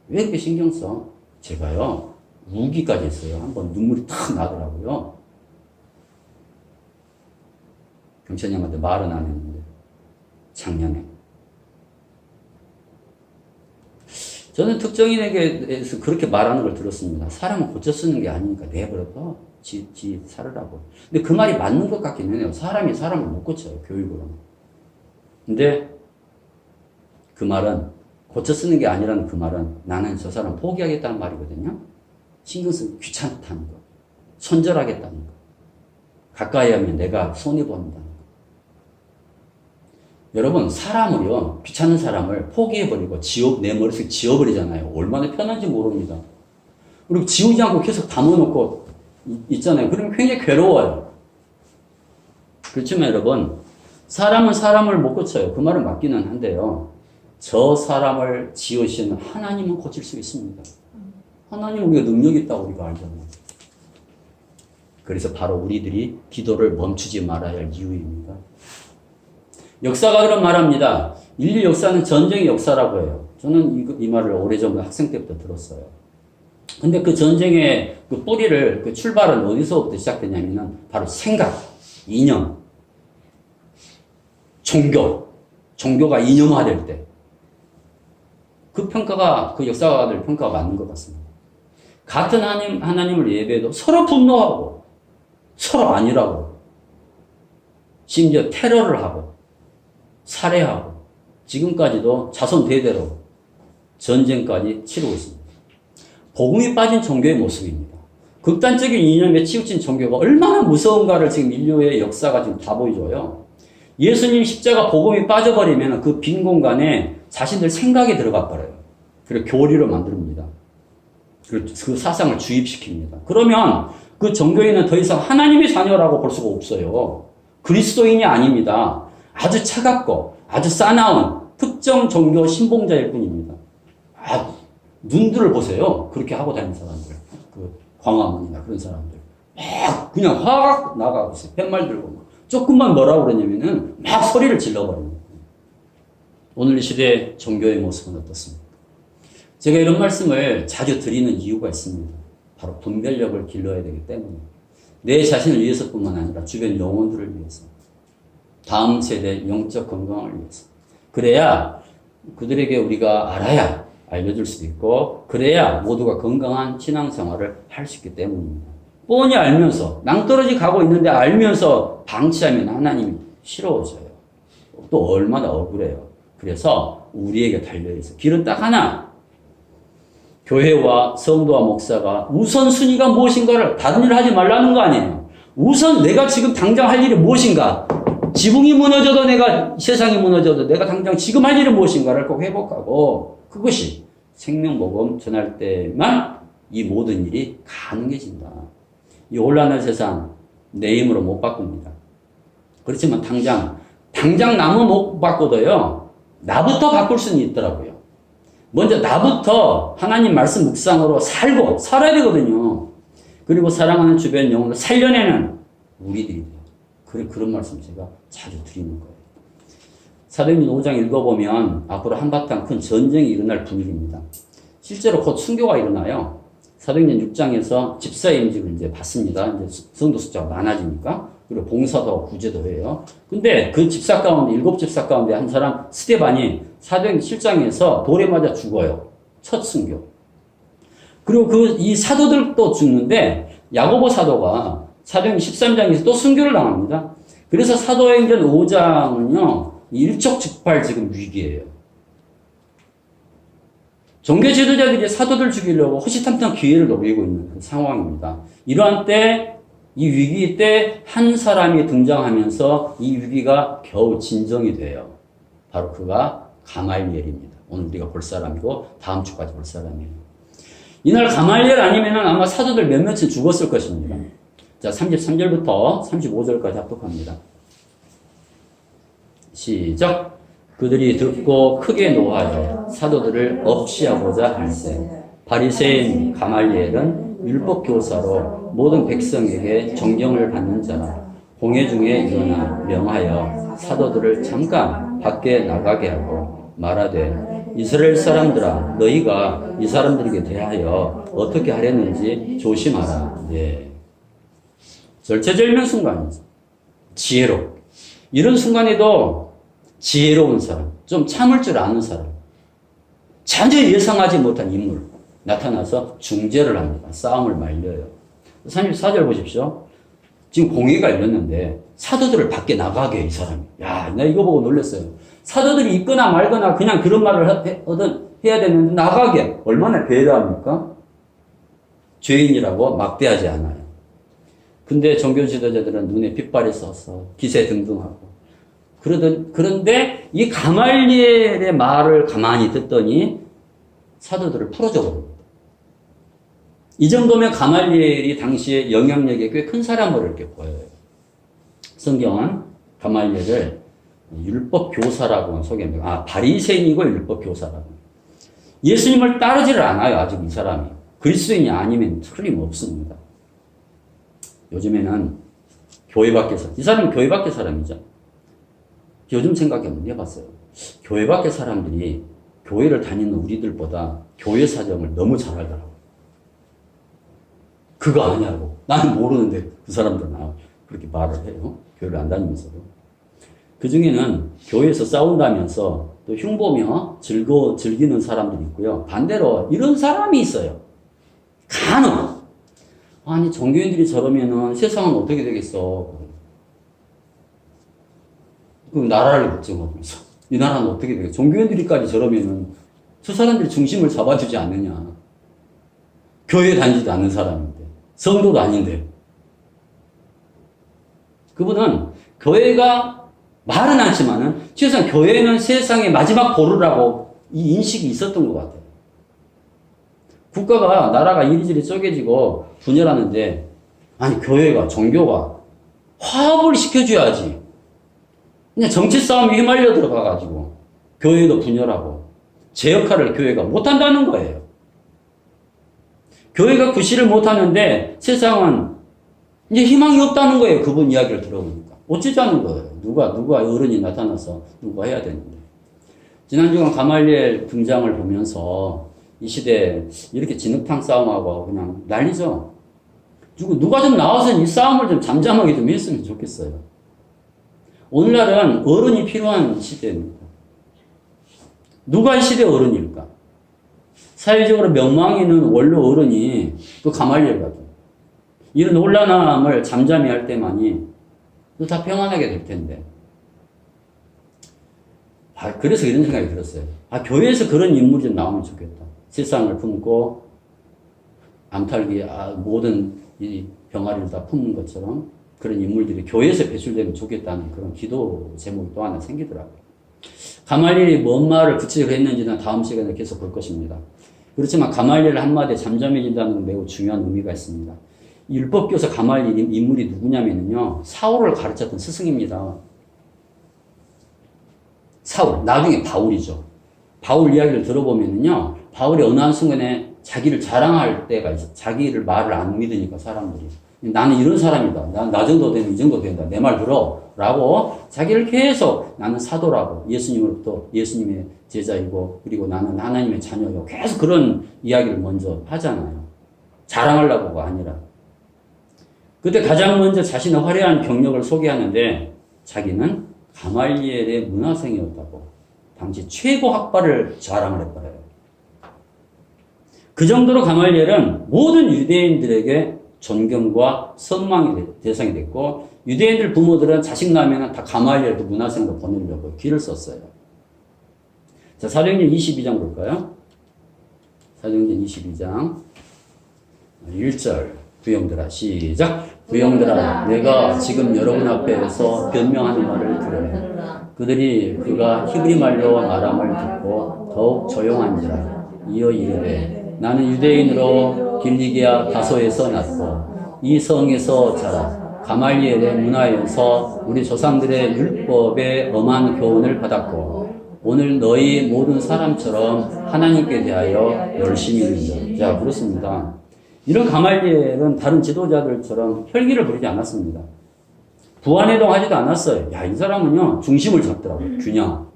왜 이렇게 신경 써? 제가요, 우기까지 했어요. 한번 눈물이 탁 나더라고요. 경찰님한테 말은 안 했는데, 작년에. 저는 특정인에게 대해서 그렇게 말하는 걸 들었습니다. 사람은 고쳐 쓰는 게 아니니까 내버려둬. 지 살으라고. 근데 그 말이 맞는 것 같긴 해요. 사람이 사람을 못 고쳐요. 교육으로는. 근데 그 말은 고쳐 쓰는 게 아니라는 그 말은 나는 저 사람 포기하겠다는 말이거든요. 신경 쓰기 귀찮다는 거. 손절하겠다는 거. 가까이 하면 내가 손해본다는 거. 여러분, 사람을요, 귀찮은 사람을 포기해버리고 내 머릿속에 지워버리잖아요. 얼마나 편한지 모릅니다. 그리고 지우지 않고 계속 담아놓고 있잖아요. 그러면 굉장히 괴로워요. 그렇지만 여러분, 사람은 사람을 못 고쳐요. 그 말은 맞기는 한데요. 저 사람을 지으시는 하나님은 고칠 수 있습니다. 하나님은 우리가 능력이 있다고 우리가 알잖아요. 그래서 바로 우리들이 기도를 멈추지 말아야 할 이유입니다. 역사가 그런 말합니다. 인류 역사는 전쟁의 역사라고 해요. 저는 이 말을 오래전부터 학생 때부터 들었어요. 근데 그 전쟁의 그 뿌리를, 그 출발은 어디서부터 시작되냐면은 바로 생각, 이념, 종교가 이념화될 때. 그 평가가, 그 역사가들 평가가 맞는 것 같습니다. 같은 하나님을 예배해도 서로 분노하고, 서로 아니라고, 심지어 테러를 하고, 살해하고, 지금까지도 자손 대대로 전쟁까지 치르고 있습니다. 복음이 빠진 종교의 모습입니다. 극단적인 이념에 치우친 종교가 얼마나 무서운가를 지금 인류의 역사가 지금 다 보여줘요. 예수님 십자가 복음이 빠져버리면 그 빈 공간에 자신들 생각이 들어가 버려요. 그리고 교리로 만듭니다. 그 사상을 주입시킵니다. 그러면 그 종교인은 더 이상 하나님의 자녀라고 볼 수가 없어요. 그리스도인이 아닙니다. 아주 차갑고 아주 싸나운 특정 종교 신봉자일 뿐입니다. 눈들을 보세요. 그렇게 하고 다니는 사람들. 그 광화문이나 그런 사람들. 막 그냥 화가 나가고 있어요. 팻말 들고. 조금만 뭐라고 그러냐면은 막 소리를 질러버립니다. 오늘 이 시대의 종교의 모습은 어떻습니까? 제가 이런 말씀을 자주 드리는 이유가 있습니다. 바로 분별력을 길러야 되기 때문에. 내 자신을 위해서뿐만 아니라 주변 영혼들을 위해서. 다음 세대 영적 건강을 위해서. 그래야 그들에게 우리가 알려줄 수도 있고, 그래야 모두가 건강한 신앙생활을 할 수 있기 때문입니다. 뻔히 알면서, 낭떠러지 가고 있는데 알면서 방치하면 하나님이 싫어져요. 또 얼마나 억울해요. 그래서 우리에게 달려있어요. 길은 딱 하나. 교회와 성도와 목사가 우선순위가 무엇인가를, 다른 일을 하지 말라는 거 아니에요. 우선 내가 지금 당장 할 일이 무엇인가. 지붕이 무너져도 세상이 무너져도 내가 당장 지금 할 일은 무엇인가를 꼭 회복하고, 그것이 생명복음 전할 때만 이 모든 일이 가능해진다. 이 혼란한 세상 내 힘으로 못 바꿉니다. 그렇지만 당장 남은 못 바꿔도요, 나부터 바꿀 수는 있더라고요. 먼저 나부터 하나님 말씀 묵상으로 살아야 되거든요. 그리고 사랑하는 주변 영혼을 살려내는 우리들이 돼요. 그런 말씀 제가 자주 드리는 거예요. 사도행전 5장 읽어보면 앞으로 한바탕 큰 전쟁이 일어날 분위기입니다. 실제로 곧 순교가 일어나요. 사도행전 6장에서 집사의 임직을 이제 받습니다. 이제 성도 숫자가 많아지니까. 그리고 봉사도 구제도 해요. 근데 그 집사 가운데, 7집사 가운데 한 사람, 스데반이 사도행전 7장에서 돌에 맞아 죽어요. 첫 순교. 그리고 이 사도들도 죽는데, 야고보 사도가 사도행전 13장에서 또 순교를 당합니다. 그래서 사도행전 5장은요, 일촉즉발 지금 위기예요. 종교 지도자들이 사도들 죽이려고 호시탐탐 기회를 노리고 있는 그 상황입니다. 이러한 때, 이 위기 때 한 사람이 등장하면서 이 위기가 겨우 진정이 돼요. 바로 그가 가말리엘입니다. 오늘 우리가 볼 사람이고 다음 주까지 볼 사람이에요. 이날 가말리엘 아니면 아마 사도들 몇몇은 죽었을 것입니다. 자, 33절부터 35절까지 합독합니다. 시작. 그들이 듣고 크게 노하여 사도들을 없이하고자 할세. 바리새인 가말리엘은 율법 교사로 모든 백성에게 존경을 받는 자라. 공회 중에 일어나 명하여 사도들을 잠깐 밖에 나가게 하고 말하되, 이스라엘 사람들아, 너희가 이 사람들에게 대하여 어떻게 하려는지 조심하라. 예. 절체절명 순간이죠. 지혜로. 이런 순간에도 지혜로운 사람, 좀 참을 줄 아는 사람, 전혀 예상하지 못한 인물 나타나서 중재를 합니다. 싸움을 말려요. 34절 보십시오. 지금 공회가 열렸는데 사도들을 밖에 나가게 해, 이 사람이. 야, 나 이거 보고 놀랐어요. 사도들이 있거나 말거나 그냥 그런 말을 해야 되는데 나가게. 얼마나 배려합니까? 죄인이라고 막대하지 않아요. 근데 종교 지도자들은 눈에 핏발이 써서 기세등등하고. 그런데 이 가말리엘의 말을 가만히 듣더니 사도들을 풀어줘 버립니다. 이 정도면 가말리엘이 당시에 영향력이 꽤 큰 사람으로 이렇게 보여요. 성경은 가말리엘을 율법 교사라고 소개합니다. 바리새인이고 율법 교사라고. 예수님을 따르지를 않아요. 아직 이 사람이. 그리스도인이 아니면 틀림없습니다. 요즘에는 교회 밖에서, 이 사람은 교회 밖의 사람이죠. 요즘 생각해 한번 해봤어요. 교회 밖의 사람들이 교회를 다니는 우리들보다 교회 사정을 너무 잘 알더라고요. 그거 아니냐고. 나는 모르는데 그 사람들은 그렇게 말을 해요. 교회를 안 다니면서도. 그 중에는 교회에서 싸운다면서 또 흉보며 즐기는 사람들이 있고요. 반대로 이런 사람이 있어요. 간혹. 아니, 종교인들이 저러면은 세상은 어떻게 되겠어. 그 나라를 걱정하면서. 이 나라는 어떻게 되겠어. 종교인들이까지 저러면은 저 사람들이 중심을 잡아주지 않느냐. 교회 다니지도 않는 사람인데. 성도도 아닌데. 그분은 교회가 말은 않지만은 최소한 교회는 세상의 마지막 보루라고 이 인식이 있었던 것 같아요. 국가가, 나라가 이리저리 쪼개지고 분열하는데, 아니, 교회가, 종교가 화합을 시켜줘야지. 그냥 정치 싸움에 휘말려 들어가가지고, 교회도 분열하고, 제 역할을 교회가 못한다는 거예요. 교회가 구실을 못하는데, 세상은 이제 희망이 없다는 거예요. 그분 이야기를 들어보니까. 어쩌자는 거예요. 누가 어른이 나타나서 누가 해야 되는데. 지난주간 가말리엘 등장을 보면서 이 시대에 이렇게 진흙탕 싸움하고 그냥 난리죠. 누가 좀 나와서 이 싸움을 좀 잠잠하게 좀 했으면 좋겠어요. 오늘날은 어른이 필요한 시대입니다. 누가 이 시대의 어른일까? 사회적으로 명망이 있는 원로 어른이 그 가말리엘 같은 이런 혼란함을 잠잠히 할 때만이 또 다 평안하게 될 텐데. 그래서 이런 생각이 들었어요. 교회에서 그런 인물이 좀 나오면 좋겠다. 세상을 품고 암탈기 모든 이 병아리를 다 품는 것처럼 그런 인물들이 교회에서 배출되면 좋겠다는 그런 기도 제목이 또 하나 생기더라고요. 가말리엘이 뭔 말을 구체적으로 했는지는 다음 시간에 계속 볼 것입니다. 그렇지만 가말리엘 한마디에 잠잠해진다는 건 매우 중요한 의미가 있습니다. 율법교사 가말리엘 인물이 누구냐면요, 사울을 가르쳤던 스승입니다. 사울, 나중에 바울이죠. 바울 이야기를 들어보면요, 바울이 어느 한순간에 자기를 자랑할 때가 있어. 자기를 말을 안 믿으니까 사람들이. 나는 이런 사람이다. 나 정도 되면 이 정도 된다. 내 말 들어. 라고 자기를 계속 나는 사도라고. 예수님으로부터 예수님의 제자이고, 그리고 나는 하나님의 자녀이고. 계속 그런 이야기를 먼저 하잖아요. 자랑하려고가 아니라. 그때 가장 먼저 자신의 화려한 경력을 소개하는데 자기는 가말리엘의 문화생이었다고. 당시 최고 학벌을 자랑을 해버려요. 그 정도로 가말리엘은 모든 유대인들에게 존경과 선망의 대상이 됐고, 유대인들 부모들은 자식 낳으면 다 가말리엘 그 문화생으로 보내려고 길을 썼어요. 자, 사도행전 22장 볼까요? 사도행전 22장 1절. 부형들아, 시작. 부형들아, 내가 지금 여러분 앞에서 변명하는 말을 들으라. 그들이 그가 히브리 말로 말함을 듣고 더욱 조용한지라. 이어 이르되 나는 유대인으로 길리기아 다소에서 났고 이 성에서 자라 가말리엘의 문화에서 우리 조상들의 율법에 엄한 교훈을 받았고 오늘 너희 모든 사람처럼 하나님께 대하여 열심히 있는 자, 그렇습니다. 이런 가말리엘은 다른 지도자들처럼 혈기를 부리지 않았습니다. 부안해동 하지도 않았어요. 이 사람은요, 중심을 잡더라고요. 균형.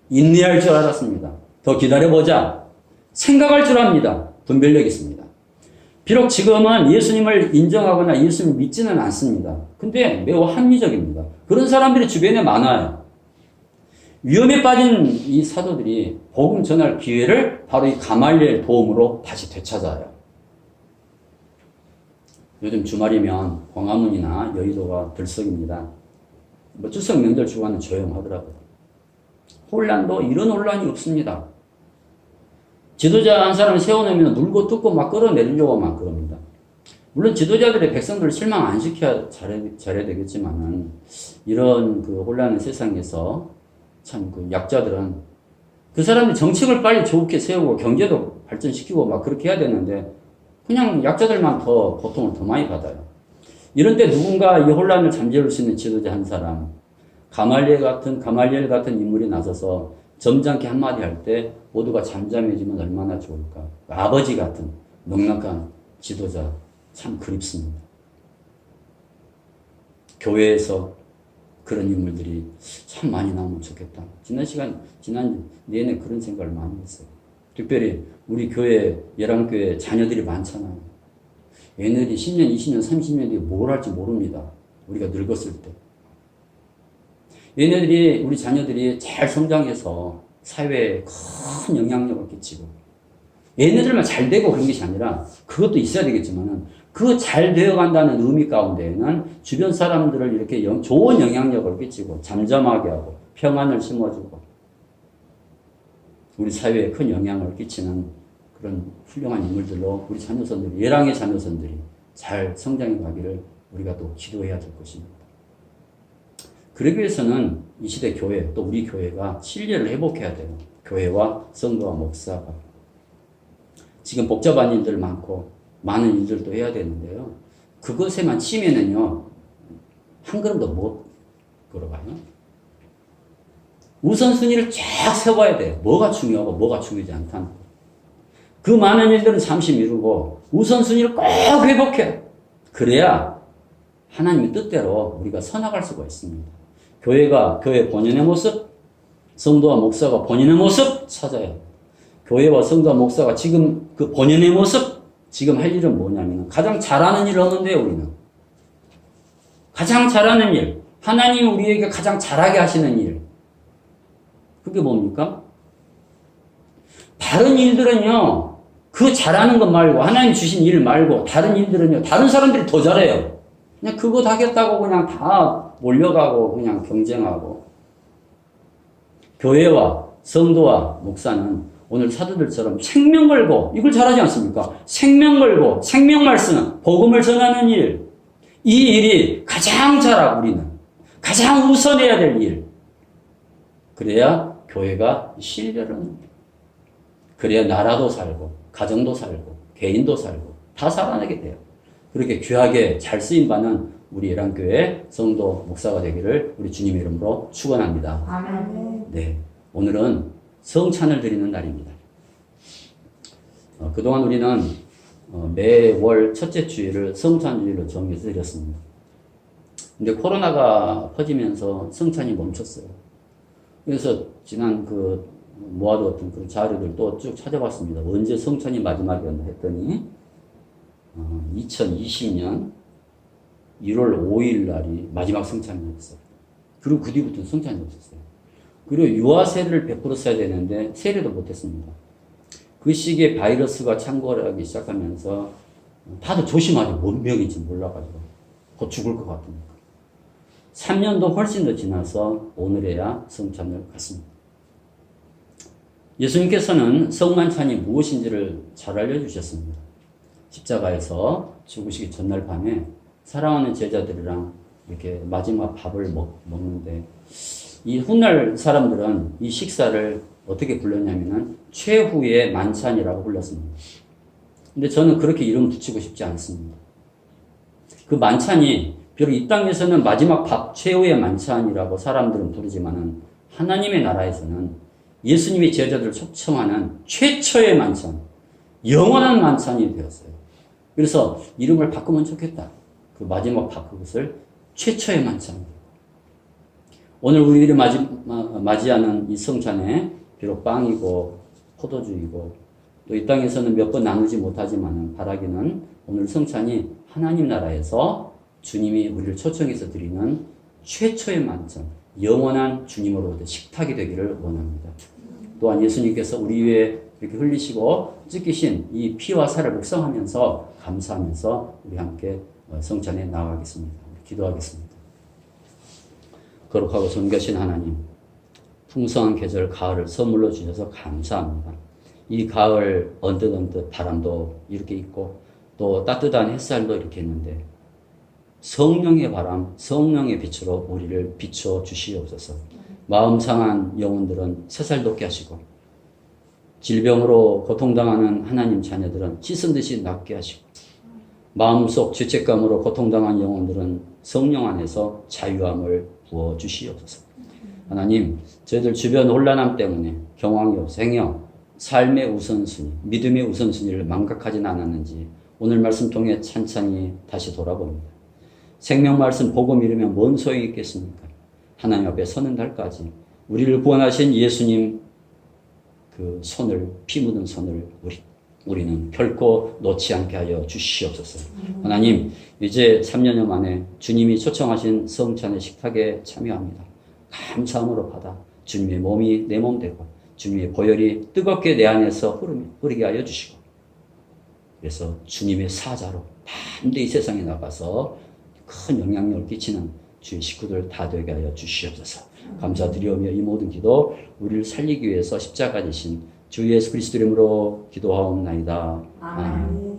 인내할 줄 알았습니다. 더 기다려보자. 생각할 줄 압니다. 분별력이 있습니다. 비록 지금은 예수님을 인정하거나 예수님을 믿지는 않습니다. 근데 매우 합리적입니다. 그런 사람들이 주변에 많아요. 위험에 빠진 이 사도들이 복음 전할 기회를 바로 이 가말리엘 도움으로 다시 되찾아요. 요즘 주말이면 광화문이나 여의도가 들썩입니다. 추석 명절 주간은 조용하더라고요. 혼란도 이런 혼란이 없습니다. 지도자 한 사람을 세워놓으면 눌고 뜯고 막 끌어내리려고만 그럽니다. 물론 지도자들의 백성들을 실망 안 시켜야 잘해야 되겠지만은 이런 그 혼란한 세상에서 참 그 약자들은 그 사람들이 정책을 빨리 좋게 세우고 경제도 발전시키고 막 그렇게 해야 되는데 그냥 약자들만 더 고통을 더 많이 받아요. 이런 때 누군가 이 혼란을 잠재울 수 있는 지도자 한 사람, 가말리엘 같은 인물이 나서서 점잖게 한마디 할 때 모두가 잠잠해지면 얼마나 좋을까. 아버지 같은 넉넉한 지도자 참 그립습니다. 교회에서 그런 인물들이 참 많이 나오면 좋겠다. 지난 내내 그런 생각을 많이 했어요. 특별히 우리 교회, 열왕교회 자녀들이 많잖아요. 얘네들이 10년, 20년, 30년 뒤에 뭘 할지 모릅니다. 우리가 늙었을 때. 얘네들이, 우리 자녀들이 잘 성장해서 사회에 큰 영향력을 끼치고, 얘네들만 잘 되고 그런 것이 아니라, 그것도 있어야 되겠지만은, 그 잘 되어 간다는 의미 가운데에는 주변 사람들을 이렇게 좋은 영향력을 끼치고, 잠잠하게 하고, 평안을 심어주고, 우리 사회에 큰 영향을 끼치는 그런 훌륭한 인물들로 우리 자녀선들이, 예랑의 자녀선들이 잘 성장해 가기를 우리가 또 기도해야 될 것입니다. 그러기 위해서는 이 시대 교회, 또 우리 교회가 신뢰를 회복해야 돼요. 교회와 성도와 목사가. 지금 복잡한 일들 많고 많은 일들도 해야 되는데요. 그것에만 치면은요, 한 걸음도 못 걸어가요. 우선순위를 쫙 세워야 돼요. 뭐가 중요하고 뭐가 중요하지 않다는 거. 그 많은 일들은 잠시 미루고 우선순위를 꼭 회복해요. 그래야 하나님의 뜻대로 우리가 서나갈 수가 있습니다. 교회가 교회 본연의 모습, 성도와 목사가 본연의 모습 찾아요. 교회와 성도와 목사가 지금 그 본연의 모습, 지금 할 일은 뭐냐면 가장 잘하는 일을 하면 돼요, 우리는. 가장 잘하는 일, 하나님이 우리에게 가장 잘하게 하시는 일. 그게 뭡니까? 다른 일들은요, 그 잘하는 것 말고, 하나님 주신 일 말고, 다른 일들은요, 다른 사람들이 더 잘해요. 그냥 그거 하겠다고 그냥 다 몰려가고, 그냥 경쟁하고. 교회와 성도와 목사는 오늘 사도들처럼 생명 걸고, 이걸 잘하지 않습니까? 생명 걸고, 생명말 쓰는, 복음을 전하는 일. 이 일이 가장 잘하고, 우리는. 가장 우선해야 될 일. 그래야 교회가 신뢰를 합니다. 그래야 나라도 살고, 가정도 살고, 개인도 살고, 다 살아나게 돼요. 그렇게 귀하게 잘 쓰임받는 우리 예랑교회 성도 목사가 되기를 우리 주님의 이름으로 축원합니다. 아멘. 네, 오늘은 성찬을 드리는 날입니다. 그동안 우리는 매월 첫째 주일을 성찬주일로 정해서 드렸습니다. 근데 코로나가 퍼지면서 성찬이 멈췄어요. 그래서 지난 모아두었던 그 자료들 또 쭉 찾아봤습니다. 언제 성찬이 마지막이었나 했더니 2020년 1월 5일 날이 마지막 성찬이었어요. 그리고 그 뒤부터는 성찬이 없었어요. 그리고 유아 세례를 베풀었어야 되는데 세례도 못했습니다. 그 시기에 바이러스가 창궐하기 시작하면서 다들 조심하죠. 뭔 병인지 몰라가지고 곧 죽을 것 같으니까. 3년도 훨씬 더 지나서 오늘에야 성찬을 갖습니다. 예수님께서는 성만찬이 무엇인지를 잘 알려주셨습니다. 십자가에서 죽으시기 전날 밤에 사랑하는 제자들이랑 이렇게 마지막 밥을 먹는데 이 훗날 사람들은 이 식사를 어떻게 불렀냐면은 최후의 만찬이라고 불렀습니다. 근데 저는 그렇게 이름 붙이고 싶지 않습니다. 그 만찬이 비록 이 땅에서는 마지막 밥 최후의 만찬이라고 사람들은 부르지만은 하나님의 나라에서는 예수님의 제자들을 초청하는 최초의 만찬, 영원한 만찬이 되었어요. 그래서 이름을 바꾸면 좋겠다. 그 마지막 밥 그것을 최초의 만찬. 오늘 우리들이 맞이하는 이 성찬에 비록 빵이고 포도주이고 또 이 땅에서는 몇 번 나누지 못하지만 바라기는 오늘 성찬이 하나님 나라에서 주님이 우리를 초청해서 드리는 최초의 만찬, 영원한 주님으로부터 식탁이 되기를 원합니다. 또한 예수님께서 우리 위에 이렇게 흘리시고 찢기신 이 피와 살을 묵상하면서 감사하면서 우리 함께 성찬에 나아가겠습니다. 기도하겠습니다. 거룩하고 존귀하신 하나님, 풍성한 계절 가을을 선물로 주셔서 감사합니다. 이 가을 언뜻 바람도 이렇게 있고 또 따뜻한 햇살도 이렇게 있는데 성령의 바람, 성령의 빛으로 우리를 비춰 주시옵소서. 마음 상한 영혼들은 새살 돋게 하시고 질병으로 고통당하는 하나님 자녀들은 씻은 듯이 낫게 하시고 마음속 죄책감으로 고통당한 영혼들은 성령 안에서 자유함을 부어 주시옵소서. 하나님, 저희들 주변 혼란함 때문에 경황이 없어 삶의 우선순위, 믿음의 우선순위를 망각하진 않았는지 오늘 말씀 통해 찬찬히 다시 돌아봅니다. 생명 말씀 복음 이루면 뭔 소용이 있겠습니까? 하나님 앞에 서는 날까지 우리를 구원하신 예수님 그 손을, 피 묻은 손을 우리 우리는 결코 놓지 않게 하여 주시옵소서. 하나님, 이제 3년여 만에 주님이 초청하신 성찬의 식탁에 참여합니다. 감사함으로 받아 주님의 몸이 내 몸 되고 주님의 보혈이 뜨겁게 내 안에서 흐르게 하여 주시고, 그래서 주님의 사자로 담대히 세상에 나가서 큰 영향력을 끼치는 주의 식구들 다 되게 하여 주시옵소서. 감사드리오며 이 모든 기도 우리를 살리기 위해서 십자가 지신 주 예수 그리스도 이름으로 기도하옵나이다. 아멘.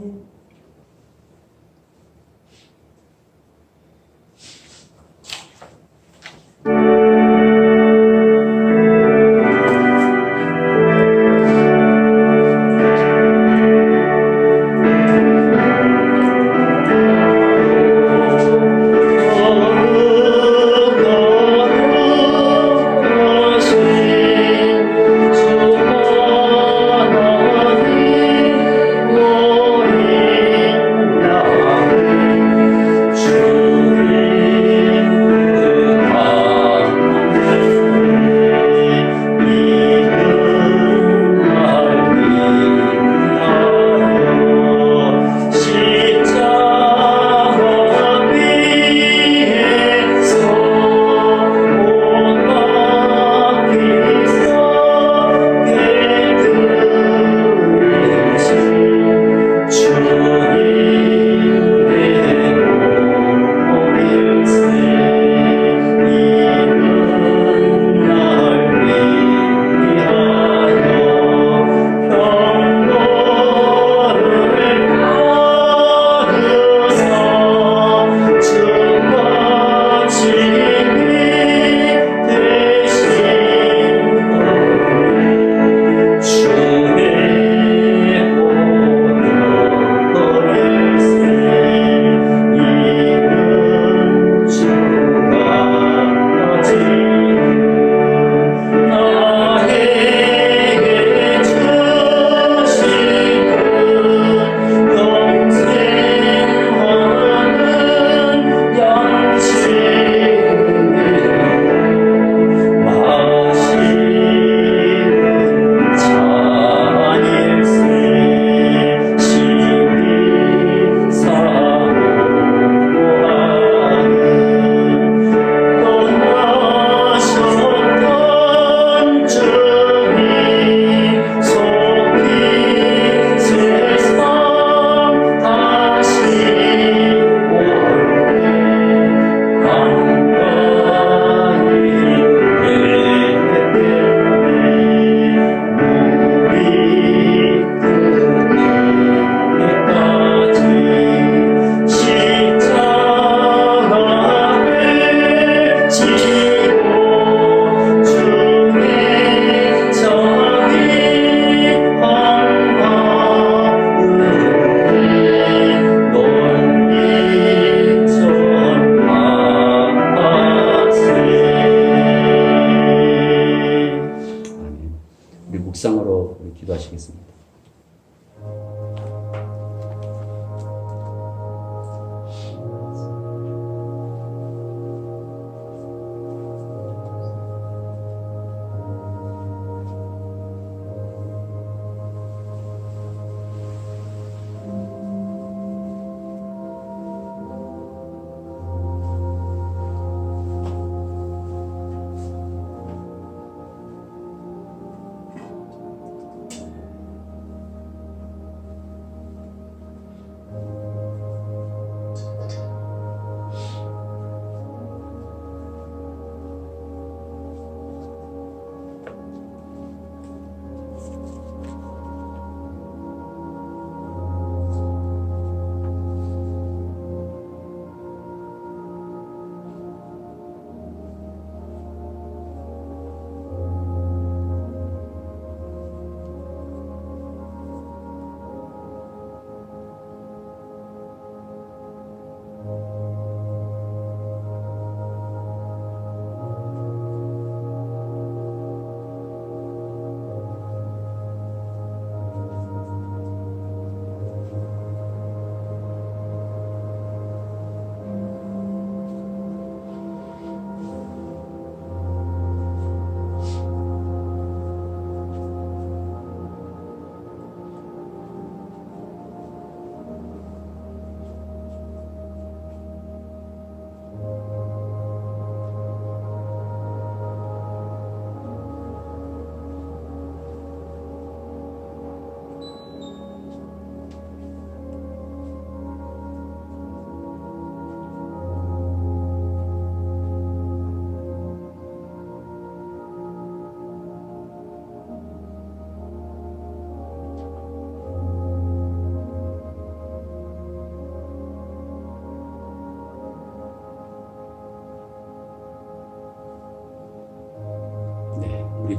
묵상으로 우리 기도하시겠습니다.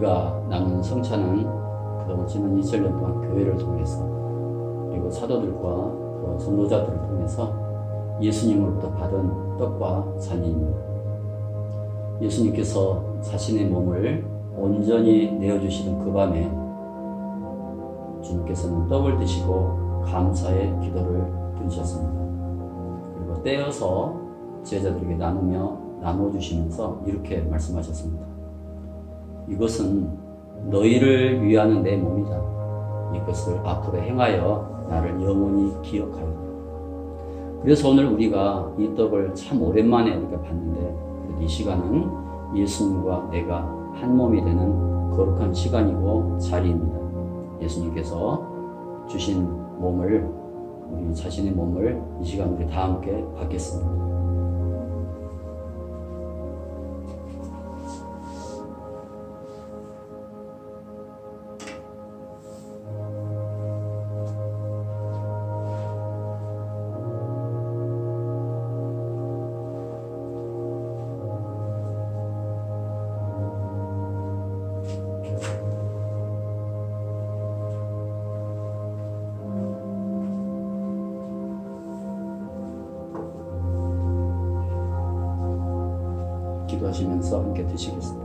우리가 나눈 성찬은 그동안 지난 2000년 동안 교회를 통해서 그리고 사도들과 또 선도자들을 통해서 예수님으로부터 받은 떡과 잔입니다. 예수님께서 자신의 몸을 온전히 내어주시던 그 밤에 주님께서는 떡을 드시고 감사의 기도를 드리셨습니다. 그리고 떼어서 제자들에게 나눠주시면서 이렇게 말씀하셨습니다. 이것은 너희를 위하는 내 몸이다. 이것을 앞으로 행하여 나를 영원히 기억하여. 그래서 오늘 우리가 이 떡을 참 오랜만에 이렇게 봤는데 이 시간은 예수님과 내가 한 몸이 되는 거룩한 시간이고 자리입니다. 예수님께서 주신 몸을, 우리 자신의 몸을 이 시간 우리 다 함께 받겠습니다. 기도하시면서 함께 드시겠습니다.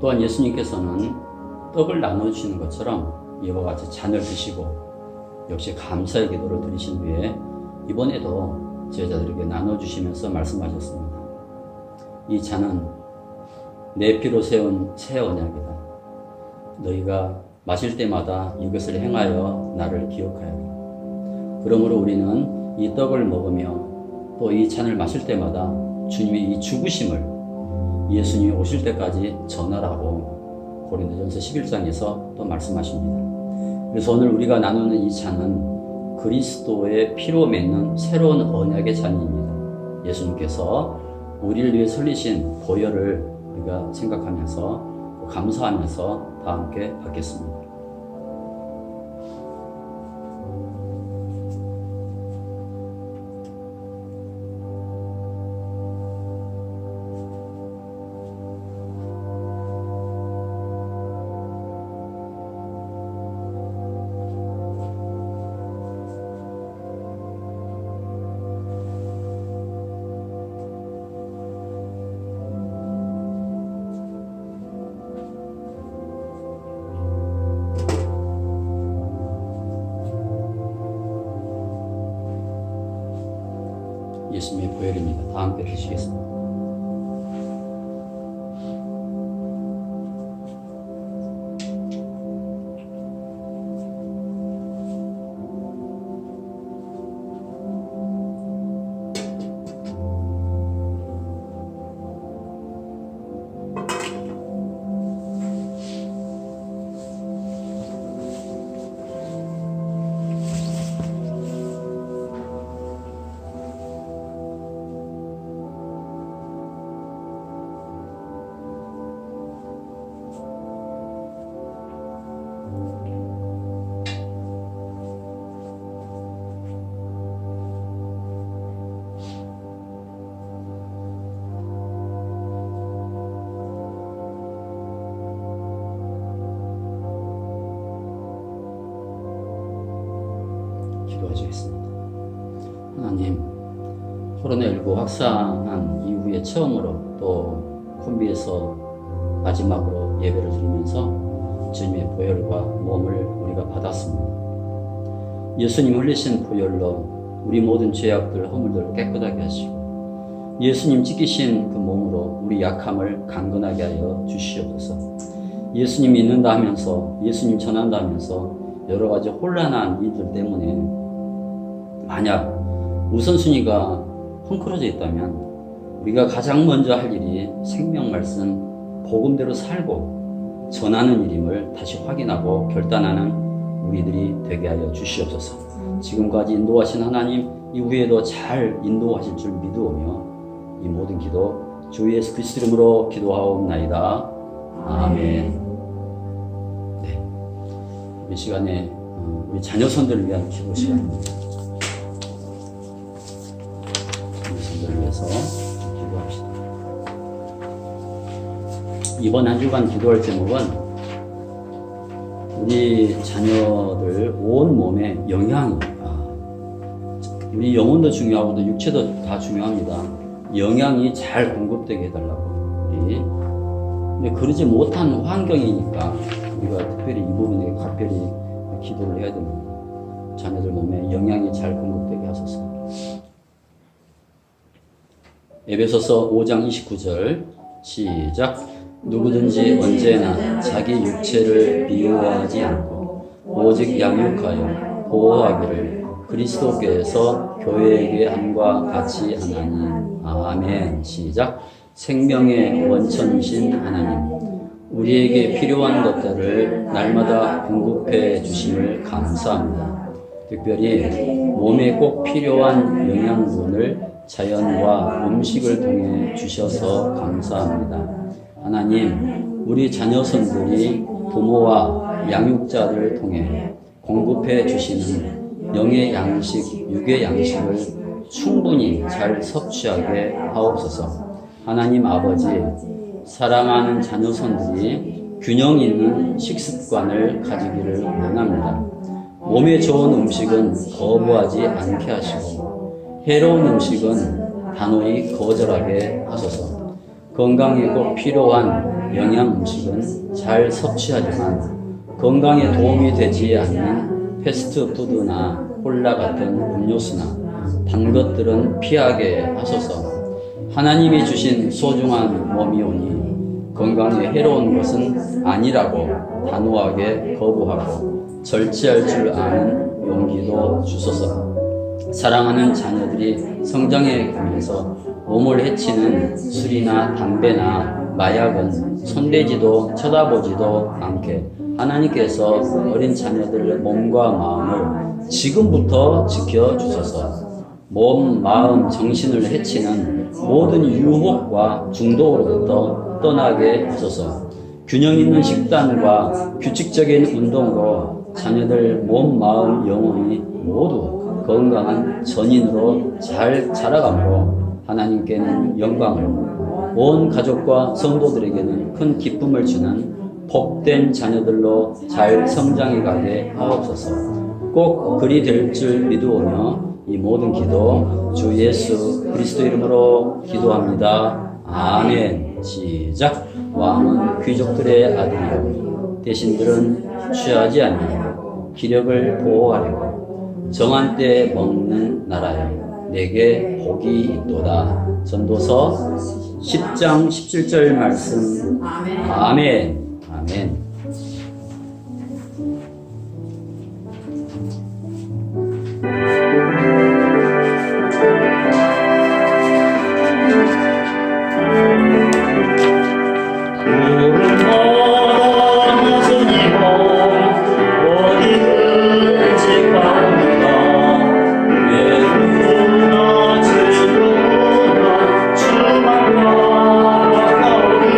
또한 예수님께서는 떡을 나눠주시는 것처럼 이와 같이 잔을 드시고 역시 감사의 기도를 드리신 후에 이번에도 제자들에게 나눠주시면서 말씀하셨습니다. 이 잔은 내 피로 세운 새 언약이다. 너희가 마실 때마다 이것을 행하여 나를 기억하여라. 그러므로 우리는 이 떡을 먹으며 또 이 잔을 마실 때마다 주님의 이 죽으심을 예수님이 오실 때까지 전하라고 고린도전서 11장에서 또 말씀하십니다. 그래서 오늘 우리가 나누는 이 잔은 그리스도의 피로 맺는 새로운 언약의 잔입니다. 예수님께서 우리를 위해 설리신 보혈을 우리가 생각하면서 감사하면서 다 함께 받겠습니다. 예수님의 보혈입니다. 다 함께 드시겠습니다. 기도하시겠습니다. 하나님, 코로나19 확산한 이후에 처음으로 또 콤비에서 마지막으로 예배를 드리면서 주님의 보혈과 몸을 우리가 받았습니다. 예수님 흘리신 보혈로 우리 모든 죄악들, 허물들을 깨끗하게 하시고 예수님 지키신 그 몸으로 우리 약함을 강건하게 하여 주시옵소서. 예수님 믿는다 하면서 예수님 전한다 하면서 여러 가지 혼란한 일들 때문에 만약 우선순위가 헝클어져 있다면 우리가 가장 먼저 할 일이 생명 말씀 복음대로 살고 전하는 일임을 다시 확인하고 결단하는 우리들이 되게 하여 주시옵소서. 지금까지 인도하신 하나님 이후에도 잘 인도하실 줄 믿으오며 이 모든 기도 주 예수 그리스도 이름으로 기도하옵나이다. 아멘. 네, 이 시간에 우리 자녀선들을 위한 기도 시간입니다. 자녀선들을 위해서 기도합시다. 이번 한 주간 기도할 제목은 우리 자녀들 온 몸에 영양이, 우리 영혼도 중요하고도 육체도 다 중요합니다. 영양이 잘 공급되게 해달라고 우리. 근데 그러지 못한 환경이니까 우리가 특별히 이 부분에 각별히 기도를 해야 됩니다. 자녀들 몸에 영양이 잘 공급되게 하소서. 에베소서 5장 29절 시작. 누구든지 언제나 자기 육체를 미워하지 않고 오직 양육하여 보호하기를 그리스도께서 교회에게 함과 같이 하나니. 아멘. 시작. 생명의 원천이신 하나님, 우리에게 필요한 것들을 날마다 공급해 주심을 감사합니다. 특별히 몸에 꼭 필요한 영양분을 자연과 음식을 통해 주셔서 감사합니다. 하나님, 우리 자녀선들이 부모와 양육자들을 통해 공급해 주시는 영의 양식, 육의 양식을 충분히 잘 섭취하게 하옵소서. 하나님 아버지, 사랑하는 자녀선들이 균형 있는 식습관을 가지기를 원합니다. 몸에 좋은 음식은 거부하지 않게 하시고 해로운 음식은 단호히 거절하게 하소서. 건강에 꼭 필요한 영양 음식은 잘 섭취하지만 건강에 도움이 되지 않는 패스트푸드나 콜라 같은 음료수나 단 것들은 피하게 하소서. 하나님이 주신 소중한 몸이오니 건강에 해로운 것은 아니라고 단호하게 거부하고 절제할 줄 아는 용기도 주소서. 사랑하는 자녀들이 성장해 가면서 몸을 해치는 술이나 담배나 마약은 손대지도 쳐다보지도 않게 하나님께서 어린 자녀들의 몸과 마음을 지금부터 지켜주소서. 몸, 마음, 정신을 해치는 모든 유혹과 중독으로부터 떠나게 하소서. 균형 있는 식단과 규칙적인 운동으로 자녀들 몸, 마음, 영혼이 모두 건강한 전인으로 잘 자라가므로 하나님께는 영광을, 온 가족과 성도들에게는 큰 기쁨을 주는 복된 자녀들로 잘 성장해 가게 하옵소서. 꼭 그리 될 줄 믿으오며 이 모든 기도 주 예수 그리스도 이름으로 기도합니다. 아멘. 시작. 왕은 귀족들의 아들이요 대신들은 취하지 아니하고 기력을 보호하려고 정한 때에 먹는 나라여 내게 복이 있도다. 전도서 10장 17절 말씀. 아멘. 아멘. 주만 나가오니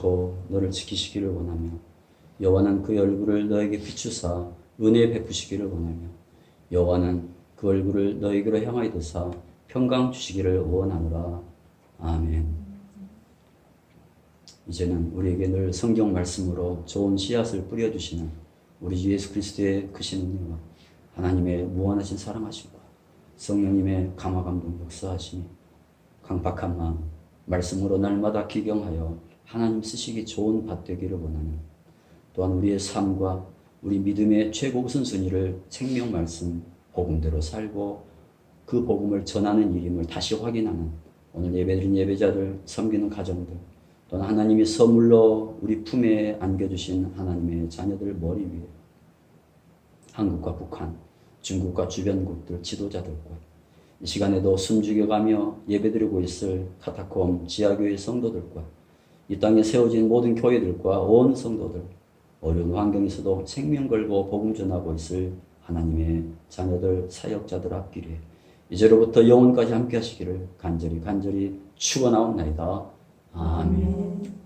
지키시고 너를 지키시기를 원하며 여호와는 그 얼굴을 너에게 비추사 은혜 베푸시기를 원하며 여호와는 그 얼굴을 너에게로 향하여 드사 평강 주시기를 원하노라. 아멘. 이제는 우리에게 늘 성경 말씀으로 좋은 씨앗을 뿌려주시는 우리 주 예수 그리스도의 크신 은혜와 하나님의 무한하신 사랑하심과 성령님의 감화 감동 역사하심이 강박한 마음 말씀으로 날마다 기경하여 하나님 쓰시기 좋은 밭 되기를 원하는 또한 우리의 삶과 우리 믿음의 최고 우선순위를 생명 말씀 복음대로 살고 그 복음을 전하는 일임을 다시 확인하는 오늘 예배드린 예배자들 섬기는 가정들 또는 하나님이 선물로 우리 품에 안겨주신 하나님의 자녀들 머리 위에 한국과 북한 중국과 주변국들 지도자들과 이 시간에도 숨죽여가며 예배드리고 있을 카타콤 지하교회 성도들과 이 땅에 세워진 모든 교회들과 온 성도들 어려운 환경에서도 생명 걸고 복음 전하고 있을 하나님의 자녀들 사역자들 앞길에 이제로부터 영원까지 함께 하시기를 간절히 축원하옵나이다. 아멘.